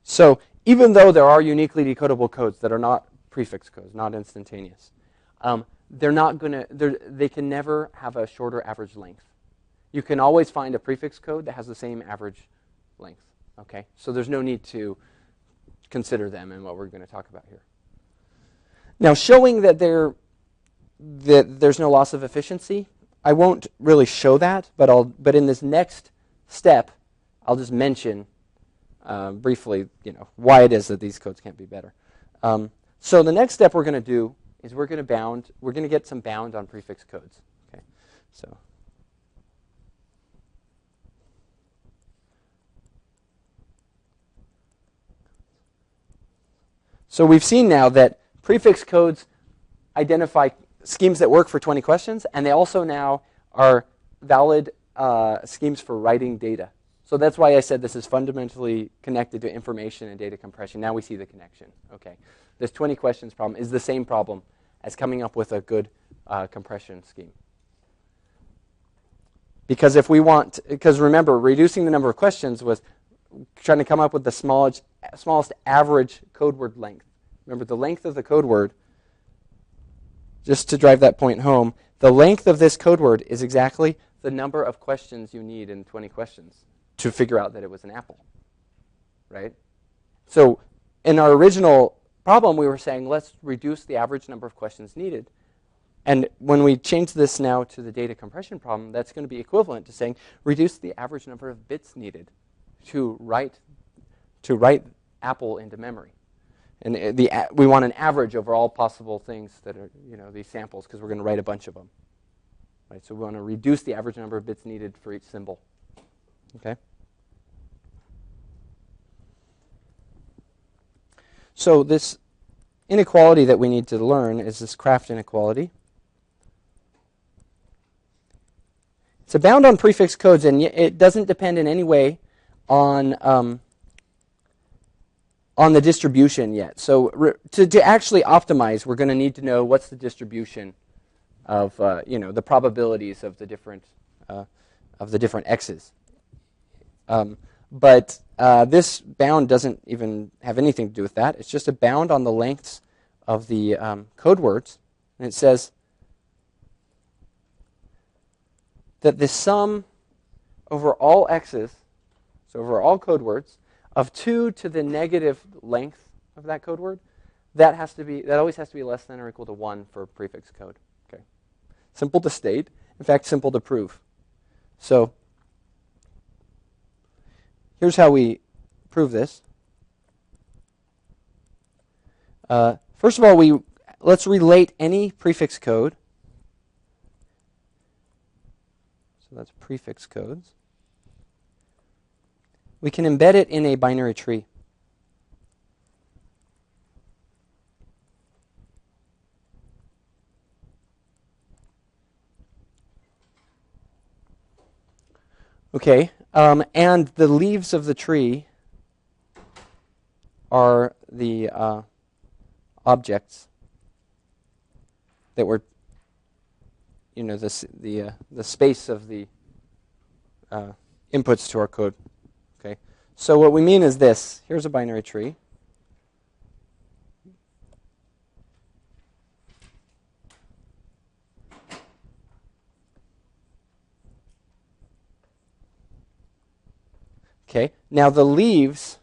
So even though there are uniquely decodable codes that are not prefix codes, not instantaneous, they can never have a shorter average length. You can always find a prefix code that has the same average length. Okay, so there's no need to consider them in what we're going to talk about here. Now, showing that there's no loss of efficiency, I won't really show that, but in this next step, I'll just mention briefly, why it is that these codes can't be better. So the next step we're going to do is we're going to get some bound on prefix codes. Okay, so we've seen now that prefix codes identify schemes that work for 20 questions, and they also now are valid schemes for writing data. So that's why I said this is fundamentally connected to information and data compression. Now we see the connection. Okay, this 20 questions problem is the same problem as coming up with a good compression scheme. Because remember, reducing the number of questions was trying to come up with the smallest average code word length. Remember, the length of the code word, just to drive that point home, the length of this code word is exactly the number of questions you need in 20 questions to figure out that it was an apple, right? So in our original problem, we were saying, let's reduce the average number of questions needed. And when we change this now to the data compression problem, that's going to be equivalent to saying, reduce the average number of bits needed to write apple into memory. And we want an average over all possible things that are, these samples, because we're going to write a bunch of them. Right? So we want to reduce the average number of bits needed for each symbol. Okay? So this inequality that we need to learn is this Kraft inequality. It's a bound on prefix codes, and it doesn't depend in any way on the distribution yet. So to actually optimize, we're going to need to know what's the distribution of the probabilities of the different x's. But this bound doesn't even have anything to do with that. It's just a bound on the lengths of the code words, and it says that the sum over all x's, so over all code words, of 2 to the negative length of that code word, that always has to be less than or equal to 1 for prefix code. Okay, simple to state. In fact, simple to prove. So here's how we prove this. First of all, let's relate any prefix code. So that's prefix codes. We can embed it in a binary tree. Okay, and the leaves of the tree are the objects that were, the space of the inputs to our code. Okay, so what we mean is this. Here's a binary tree. Okay, now the leaves,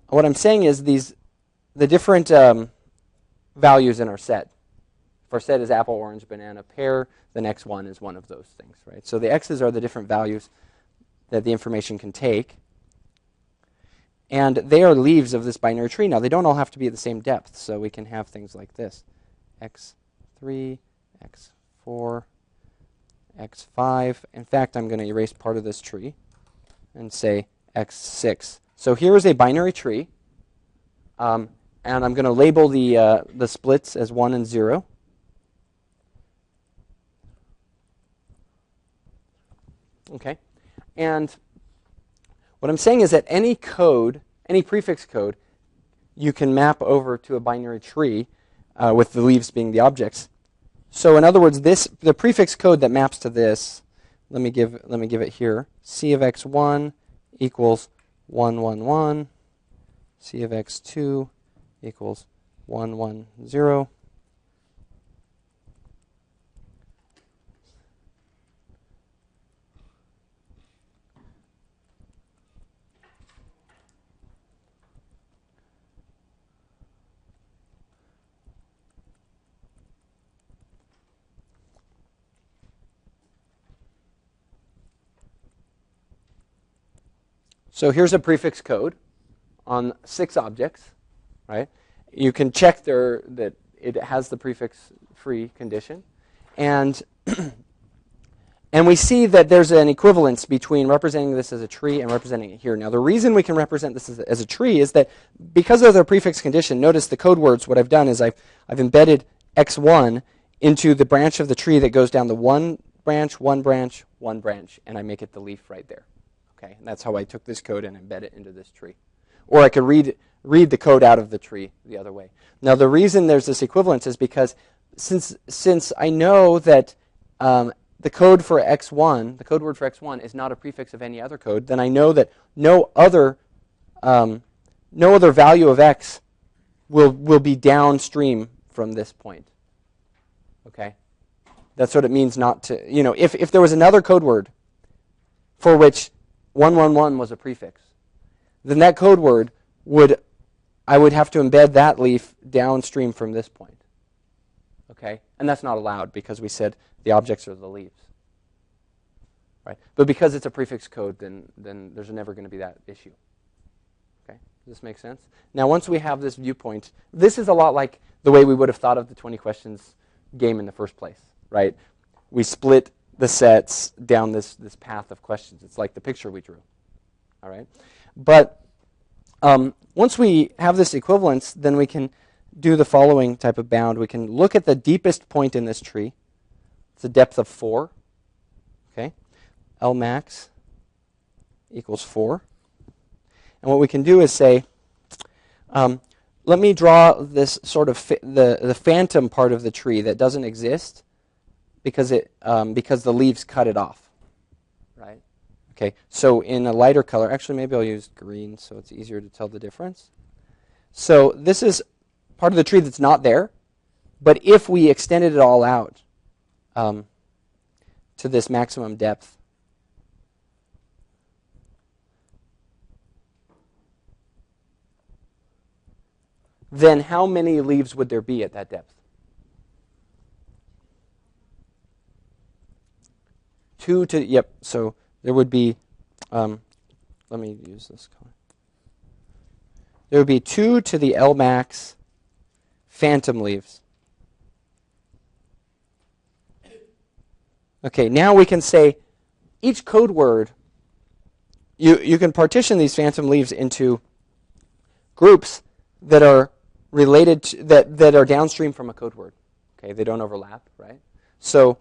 what I'm saying is the different values in our set. If our set is apple, orange, banana, pear, the next one is one of those things, right? So the x's are the different values that the information can take. And they are leaves of this binary tree. Now, they don't all have to be at the same depth, so we can have things like this. x3, x4, x5. In fact, I'm going to erase part of this tree and say x6. So here is a binary tree, and I'm going to label the splits as 1 and 0. Okay, and what I'm saying is that any code, any prefix code, you can map over to a binary tree with the leaves being the objects. So in other words, the prefix code that maps to this, let me give it here. C of x1 equals 1, 1, 1. C of x2 equals 1, 1, 0. So here's a prefix code on 6 objects, right? You can check that it has the prefix free condition. And and we see that there's an equivalence between representing this as a tree and representing it here. Now, the reason we can represent this as a tree is that because of the prefix condition, notice the code words, what I've done is I've embedded x1 into the branch of the tree that goes down the one branch, and I make it the leaf right there. Okay, and that's how I took this code and embed it into this tree. Or I could read the code out of the tree the other way. Now, the reason there's this equivalence is because since I know that the code for x1, the code word for x1, is not a prefix of any other code, then I know that no other value of x will be downstream from this point. Okay, that's what it means not to. If there was another code word for which 111 was a prefix, then that code word I would have to embed that leaf downstream from this point. Okay, and that's not allowed because we said the objects are the leaves. Right, but because it's a prefix code, then there's never going to be that issue. Okay, does this make sense? Now, once we have this viewpoint, this is a lot like the way we would have thought of the 20 questions game in the first place. Right, we split the sets down this path of questions. It's like the picture we drew. All right, but once we have this equivalence, then we can do the following type of bound. We can look at the deepest point in this tree. It's a depth of 4. Okay, L max equals 4. And what we can do is say, let me draw this sort of the phantom part of the tree that doesn't exist because the leaves cut it off, right? Okay, so in a lighter color, actually maybe I'll use green so it's easier to tell the difference. So this is part of the tree that's not there, but if we extended it all out to this maximum depth, then how many leaves would there be at that depth? 2 to, yep, so there would be, let me use this color. There would be 2 to the L max phantom leaves. Okay, now we can say each code word, you can partition these phantom leaves into groups that are related to, that are downstream from a code word. Okay, they don't overlap, right? So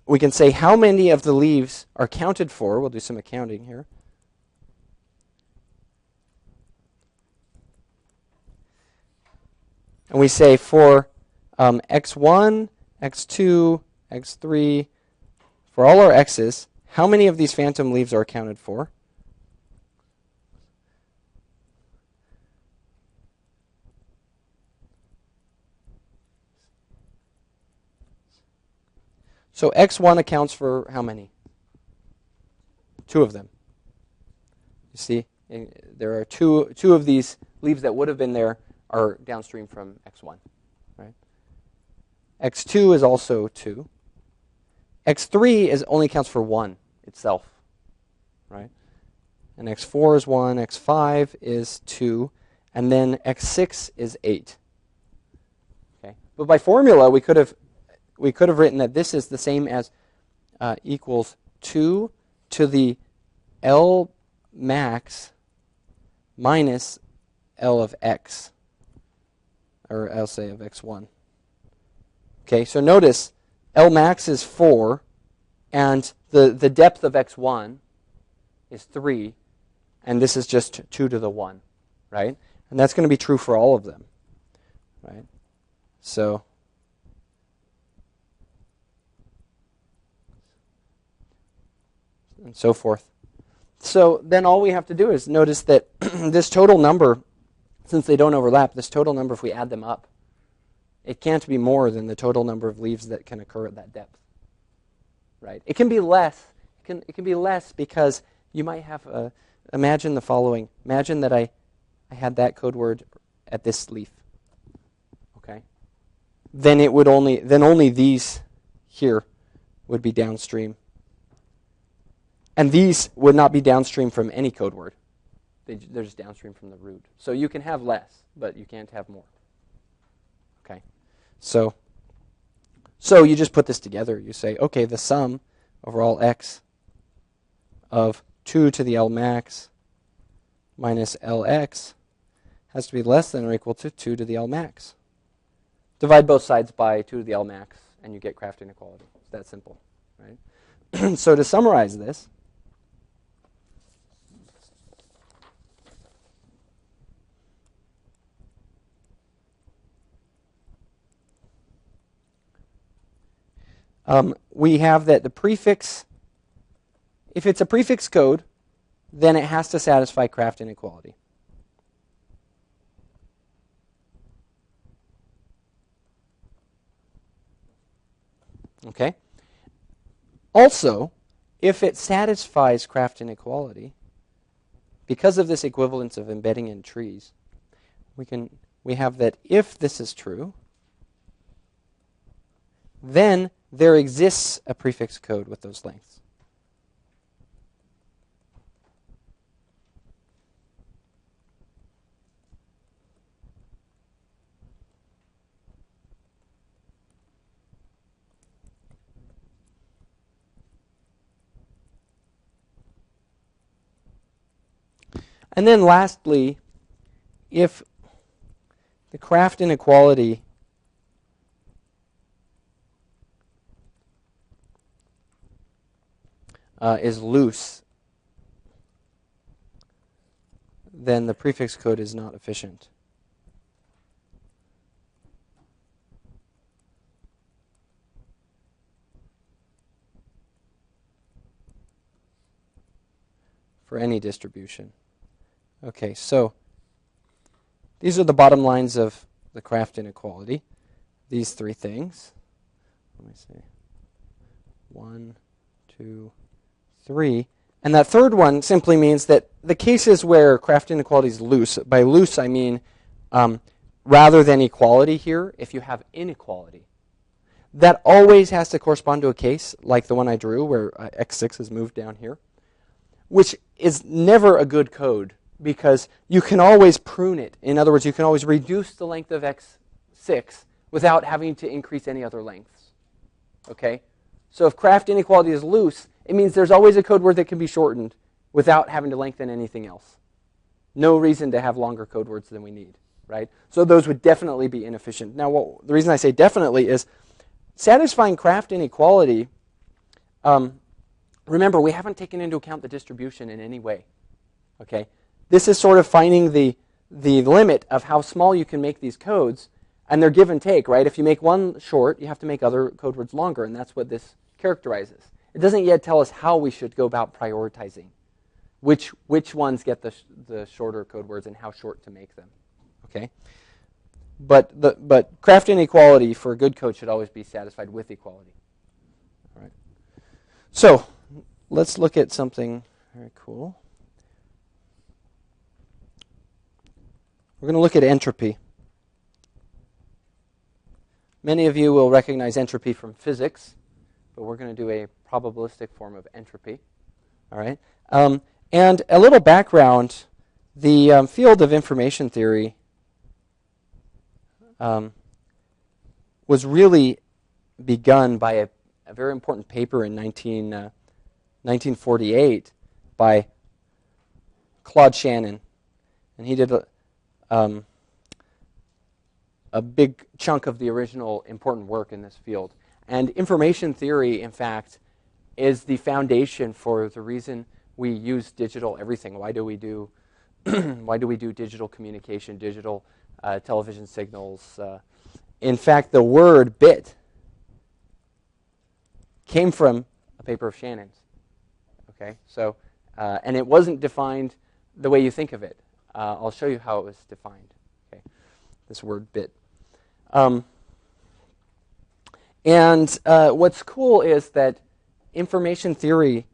we can say how many of the leaves are counted for. We'll do some accounting here. And we say for x1, x2, x3, for all our x's, how many of these phantom leaves are accounted for? So x1 accounts for how many? 2 of them. You see, there are two of these leaves that would have been there are downstream from x1, right? x2 is also 2. x3 only counts for 1 itself, right? And x4 is 1, x5 is 2, and then x6 is 8. Okay, but by formula we could have written that this is the same as equals 2 to the L max minus L of x, or I'll say of x1. Okay, so notice L max is 4, and the depth of x1 is 3, and this is just 2 to the 1, right? And that's going to be true for all of them, right? So and so forth. So then all we have to do is notice that this total number, since they don't overlap, this total number, if we add them up, it can't be more than the total number of leaves that can occur at that depth. Right? It can be less. It can be less because you might have imagine the following. Imagine that I had that code word at this leaf. Okay? Then only these here would be downstream. And these would not be downstream from any code word. They're just downstream from the root. So you can have less, but you can't have more. Okay? So you just put this together. You say, okay, the sum over all x of 2 to the L max minus Lx has to be less than or equal to 2 to the L max. Divide both sides by 2 to the L max, and you get Kraft inequality. It's that simple, right? So to summarize this, we have that the prefix, if it's a prefix code, then it has to satisfy Kraft inequality. Okay? Also, if it satisfies Kraft inequality, because of this equivalence of embedding in trees, we have that if this is true, then there exists a prefix code with those lengths. And then lastly, if the Kraft inequality is loose, then the prefix code is not efficient. For any distribution. Okay, so these are the bottom lines of the Kraft inequality. These three things. Let me see. 1, 2, 3. And that third one simply means that the cases where Kraft inequality is loose, by loose I mean rather than equality here, if you have inequality, that always has to correspond to a case like the one I drew where x6 is moved down here, which is never a good code because you can always prune it. In other words, you can always reduce the length of x6 without having to increase any other lengths. Okay? So if Kraft inequality is loose, it means there's always a code word that can be shortened without having to lengthen anything else. No reason to have longer code words than we need, right? So those would definitely be inefficient. Now, the reason I say definitely is satisfying Kraft inequality, remember, we haven't taken into account the distribution in any way. Okay? This is sort of finding the limit of how small you can make these codes, and they're give and take, right? If you make one short, you have to make other code words longer, and that's what this characterizes. It doesn't yet tell us how we should go about prioritizing which ones get the shorter code words and how short to make them. Okay? But Kraft inequality for a good code should always be satisfied with equality. All right. So let's look at something very cool. We're going to look at entropy. Many of you will recognize entropy from physics, but we're going to do a probabilistic form of entropy. All right. And a little background, the field of information theory was really begun by a very important paper in 1948 by Claude Shannon. And he did a big chunk of the original important work in this field. And information theory, in fact, is the foundation for the reason we use digital everything. Why do we do digital communication, digital television signals? In fact, the word bit came from a paper of Shannon's. Okay, so and it wasn't defined the way you think of it. I'll show you how it was defined. Okay, this word bit. And what's cool is that information theory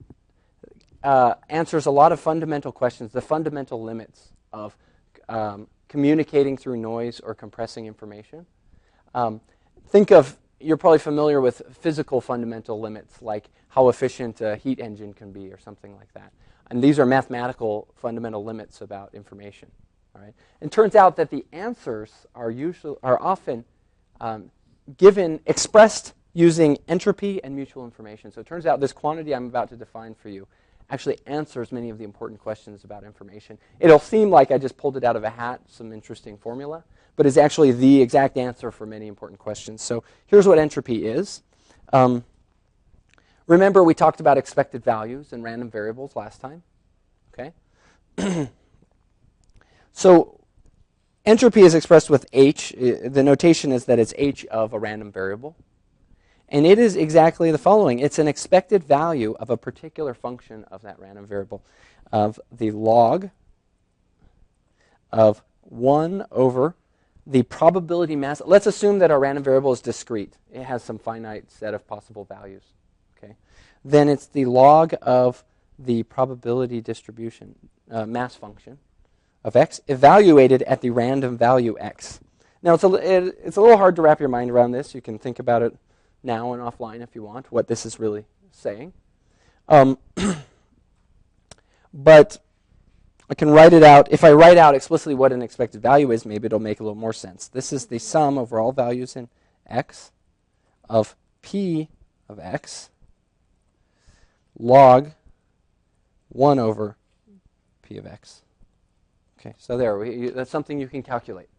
answers a lot of fundamental questions, the fundamental limits of communicating through noise or compressing information. You're probably familiar with physical fundamental limits, like how efficient a heat engine can be or something like that. And these are mathematical fundamental limits about information. All right? And it turns out that the answers are often expressed using entropy and mutual information. So it turns out this quantity I'm about to define for you actually answers many of the important questions about information. It'll seem like I just pulled it out of a hat, some interesting formula, but it's actually the exact answer for many important questions. So here's what entropy is. Remember, we talked about expected values and random variables last time. Okay. So entropy is expressed with h. The notation is that it's h of a random variable. And it is exactly the following. It's an expected value of a particular function of that random variable of the log of 1 over the probability mass. Let's assume that our random variable is discrete. It has some finite set of possible values. Okay. Then it's the log of the probability distribution mass function of x evaluated at the random value x. Now, it's a little hard to wrap your mind around this. You can think about it now and offline if you want, what this is really saying. But I can write it out. If I write out explicitly what an expected value is, maybe it'll make a little more sense. This is the sum over all values in x of p of x log 1 over p of x. Okay, so there, that's something you can calculate.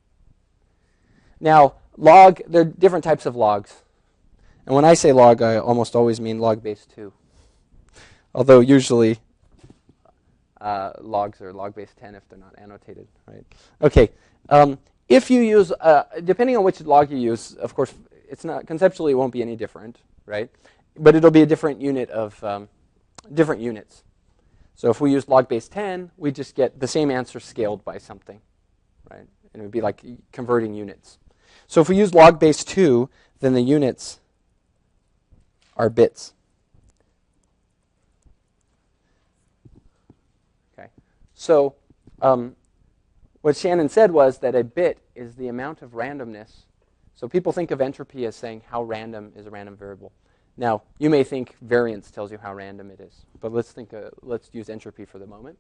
Now, log, there are different types of logs. And when I say log, I almost always mean log base 2. Although usually logs are log base 10 if they're not annotated, right? Okay. If you use, depending on which log you use, of course, it's not conceptually it won't be any different, right? But it'll be a different unit of different units. So if we use log base 10, we just get the same answer scaled by something, right? And it would be like converting units. So if we use log base 2, then the units are bits. Okay. So what Shannon said was that a bit is the amount of randomness. So people think of entropy as saying how random is a random variable. Now, you may think variance tells you how random it is, but let's use entropy for the moment.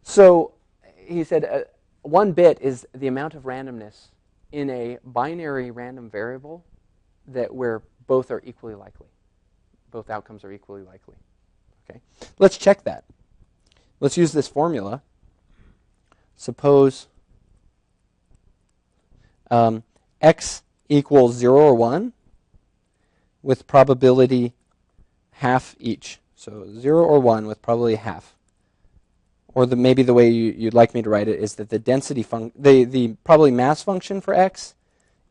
So he said 1 bit is the amount of randomness in a binary random variable that where both are equally likely. Both outcomes are equally likely. Okay, let's check that. Let's use this formula. Suppose x equals 0 or 1 with probability half each. So 0 or 1 with probability half. Or maybe the way you'd like me to write it is that the density the probability mass function for x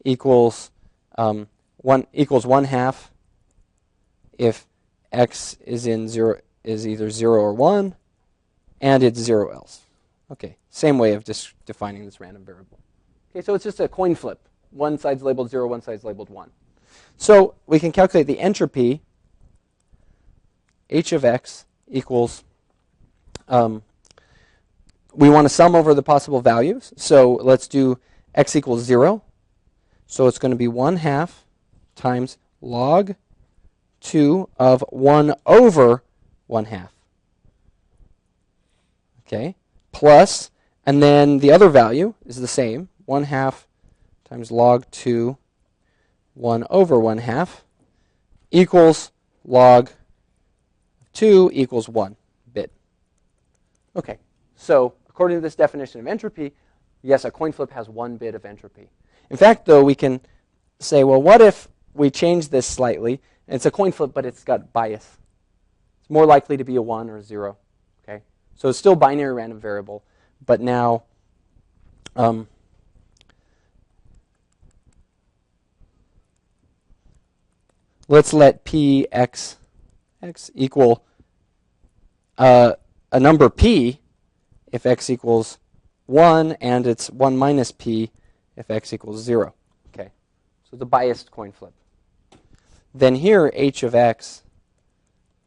equals 1 half if x is either 0 or 1 and it's 0 else. Okay, same way of just defining this random variable. Okay, so it's just a coin flip. One side's labeled 0, one side's labeled 1. So we can calculate the entropy. H of x equals, we want to sum over the possible values. So let's do x equals 0. So it's going to be 1 half times log 2 of 1 over 1 half. Okay, plus, and then the other value is the same, 1 half times log 2, 1 over 1 half, equals log 2 equals 1 bit. Okay, so according to this definition of entropy, yes, a coin flip has 1 bit of entropy. In fact, though, we can say, well, what if we change this slightly? It's a coin flip, but it's got bias. It's more likely to be a 1 or a 0. Okay, so it's still binary random variable, but now let's let p x equal a number p if x equals 1, and it's 1 minus p if x equals 0. Okay, so the biased coin flip. Then here h of x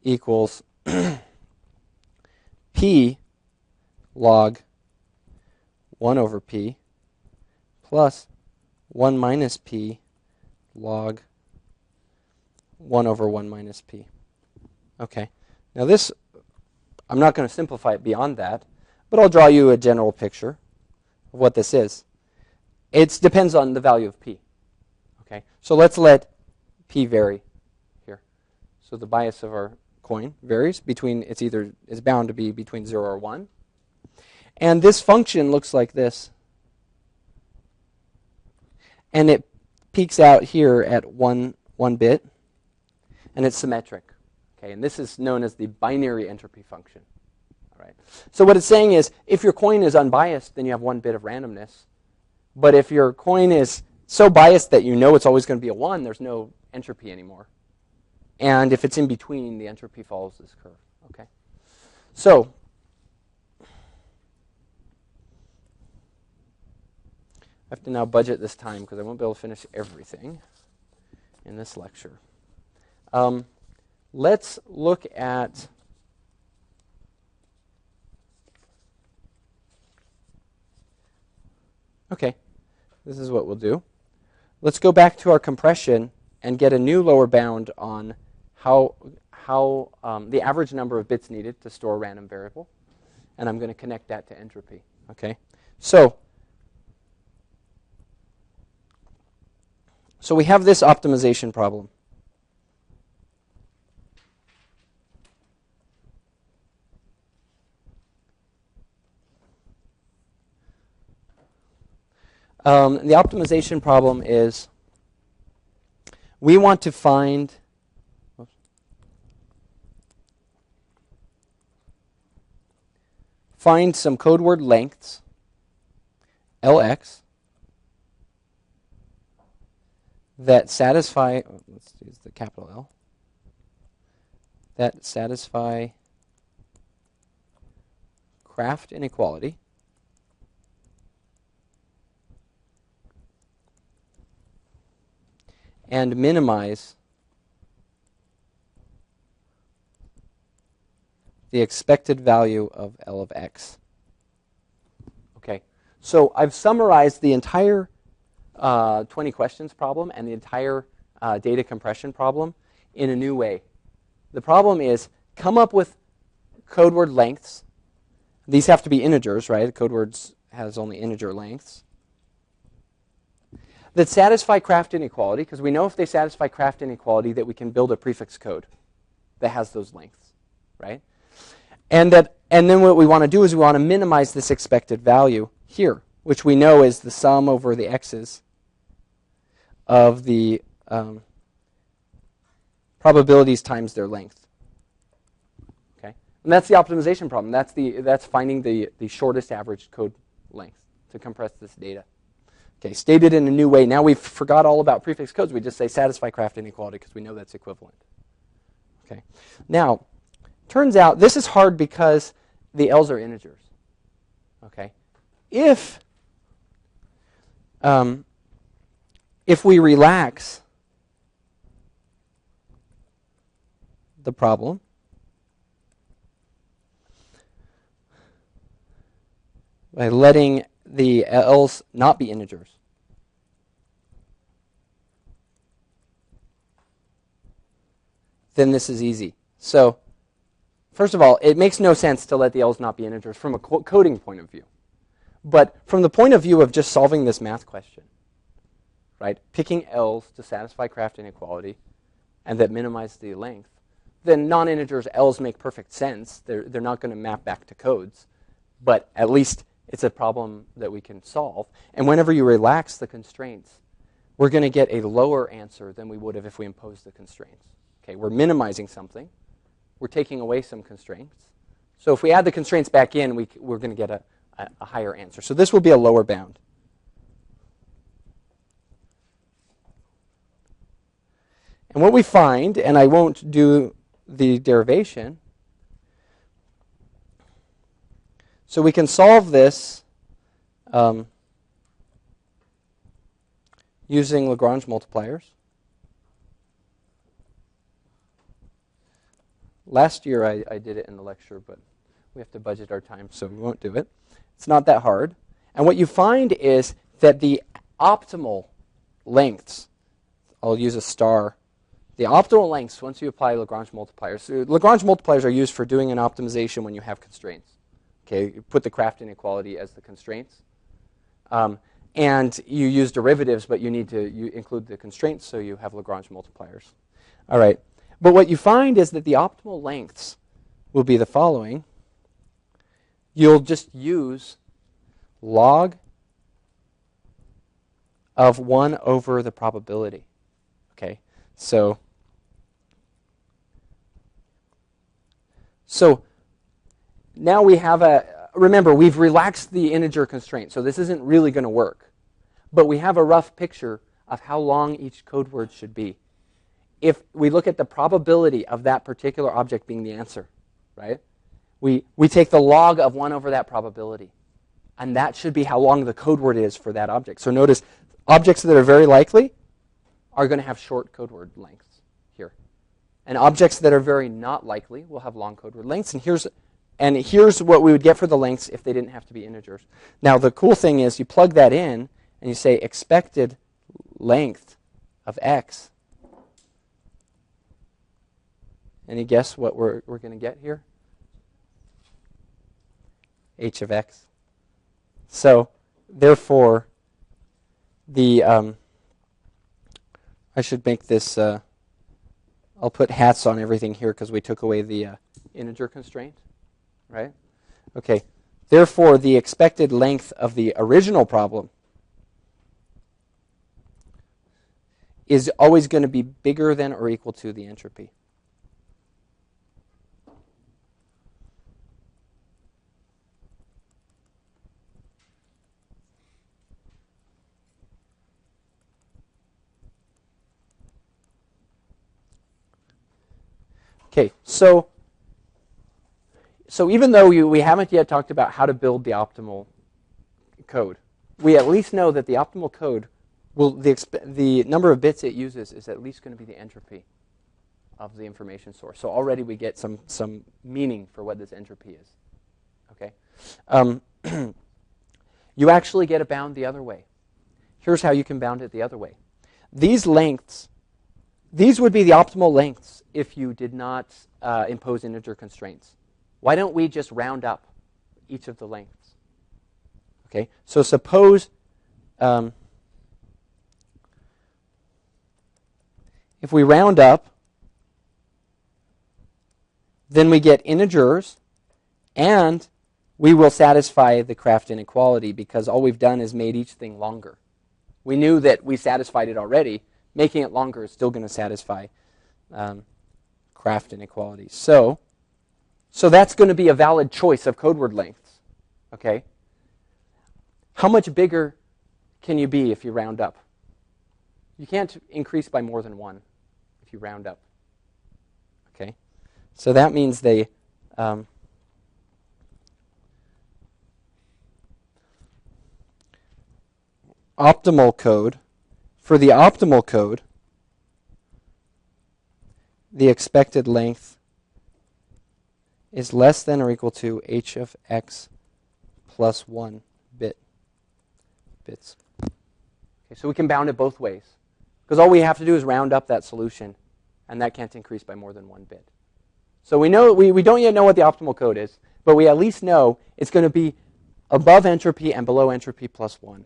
equals p log 1 over p plus 1 minus p log 1 over 1 minus p. Okay, now this, I'm not going to simplify it beyond that, but I'll draw you a general picture of what this is. It depends on the value of p. Okay, so let's let p vary here. So the bias of our coin varies between, it's bound to be between 0 or 1. And this function looks like this. And it peaks out here at 1 bit. And it's symmetric. Okay, and this is known as the binary entropy function. All right. So what it's saying is, if your coin is unbiased, then you have 1 bit of randomness. But if your coin is so biased that you know it's always going to be a 1, there's no entropy anymore. And if it's in between, the entropy follows this curve. Okay. So I have to now budget this time because I won't be able to finish everything in this lecture. Let's look at okay, this is what we'll do. Let's go back to our compression and get a new lower bound on how the average number of bits needed to store a random variable, and I'm going to connect that to entropy. Okay, so we have this optimization problem. The optimization problem is we want to find some code word lengths, LX, that satisfy, let's use the capital L, that satisfy Kraft inequality and minimize the expected value of L of X. Okay, so I've summarized the entire 20 questions problem and the entire data compression problem in a new way. The problem is come up with code word lengths. These have to be integers, right? Code words has only integer lengths that satisfy Kraft inequality, because we know if they satisfy Kraft inequality that we can build a prefix code that has those lengths, right? And then what we want to do is we want to minimize this expected value here, which we know is the sum over the x's of the probabilities times their length. Okay, and that's the optimization problem. That's finding the shortest average code length to compress this data. Okay, stated in a new way. Now we've forgot all about prefix codes. We just say satisfy Kraft inequality because we know that's equivalent. Okay, now turns out this is hard because the L's are integers. Okay, if we relax the problem, by letting the L's not be integers, then this is easy. So first of all, it makes no sense to let the L's not be integers from a coding point of view. But from the point of view of just solving this math question, right, picking L's to satisfy Kraft inequality and that minimize the length, then non-integers L's make perfect sense. They're not going to map back to codes, but at least it's a problem that we can solve. And whenever you relax the constraints, we're going to get a lower answer than we would have if we imposed the constraints. Okay, we're minimizing something. We're taking away some constraints. So if we add the constraints back in, we're going to get a higher answer. So this will be a lower bound. And what we find, and I won't do the derivation, so we can solve this using Lagrange multipliers. Last year I did it in the lecture, but we have to budget our time, so we won't do it. It's not that hard. And what you find is that the optimal lengths, I'll use a star, the optimal lengths once you apply Lagrange multipliers. So Lagrange multipliers are used for doing an optimization when you have constraints. Okay, you put the Kraft inequality as the constraints. And you use derivatives, but you include the constraints, so you have Lagrange multipliers. All right. But what you find is that the optimal lengths will be the following. You'll just use log of 1 over the probability. Okay, so now we have remember, we've relaxed the integer constraint, so this isn't really going to work. But we have a rough picture of how long each code word should be. If we look at the probability of that particular object being the answer, right? We take the log of 1 over that probability. And that should be how long the code word is for that object. So notice, objects that are very likely are going to have short code word lengths here. And objects that are very not likely will have long code word lengths. And here's what we would get for the lengths if they didn't have to be integers. Now, the cool thing is you plug that in, and you say expected length of x. Any guess what we're going to get here? H of x. So, therefore, I should make this, I'll put hats on everything here because we took away the integer constraint, right? Okay, therefore, the expected length of the original problem is always going to be bigger than or equal to the entropy. Okay, so even though we haven't yet talked about how to build the optimal code, we at least know that the optimal code will the number of bits it uses is at least going to be the entropy of the information source. So already we get some meaning for what this entropy is. Okay, you actually get a bound the other way. Here's how you can bound it the other way. These lengths, these would be the optimal lengths if you did not impose integer constraints. Why don't we just round up each of the lengths? Okay, so suppose if we round up, then we get integers, and we will satisfy the Kraft inequality because all we've done is made each thing longer. We knew that we satisfied it already. Making it longer is still going to satisfy Kraft inequality. So that's going to be a valid choice of code word lengths. Okay. How much bigger can you be if you round up? You can't increase by more than 1 if you round up. Okay. So that means they optimal code. For the optimal code, the expected length is less than or equal to h of x plus 1 bits. Okay, so we can bound it both ways. Because all we have to do is round up that solution, and that can't increase by more than 1 bit. So we know we don't yet know what the optimal code is, but we at least know it's going to be above entropy and below entropy plus 1.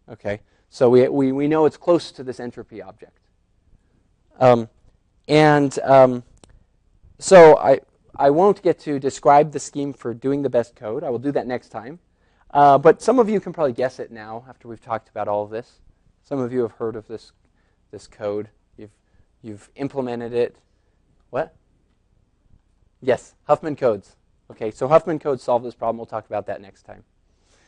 Okay, so we know it's close to this entropy object. So I won't get to describe the scheme for doing the best code. I will do that next time. But some of you can probably guess it now after we've talked about all of this. Some of you have heard of this code. You've implemented it. What? Yes, Huffman codes. Okay, so Huffman codes solve this problem. We'll talk about that next time.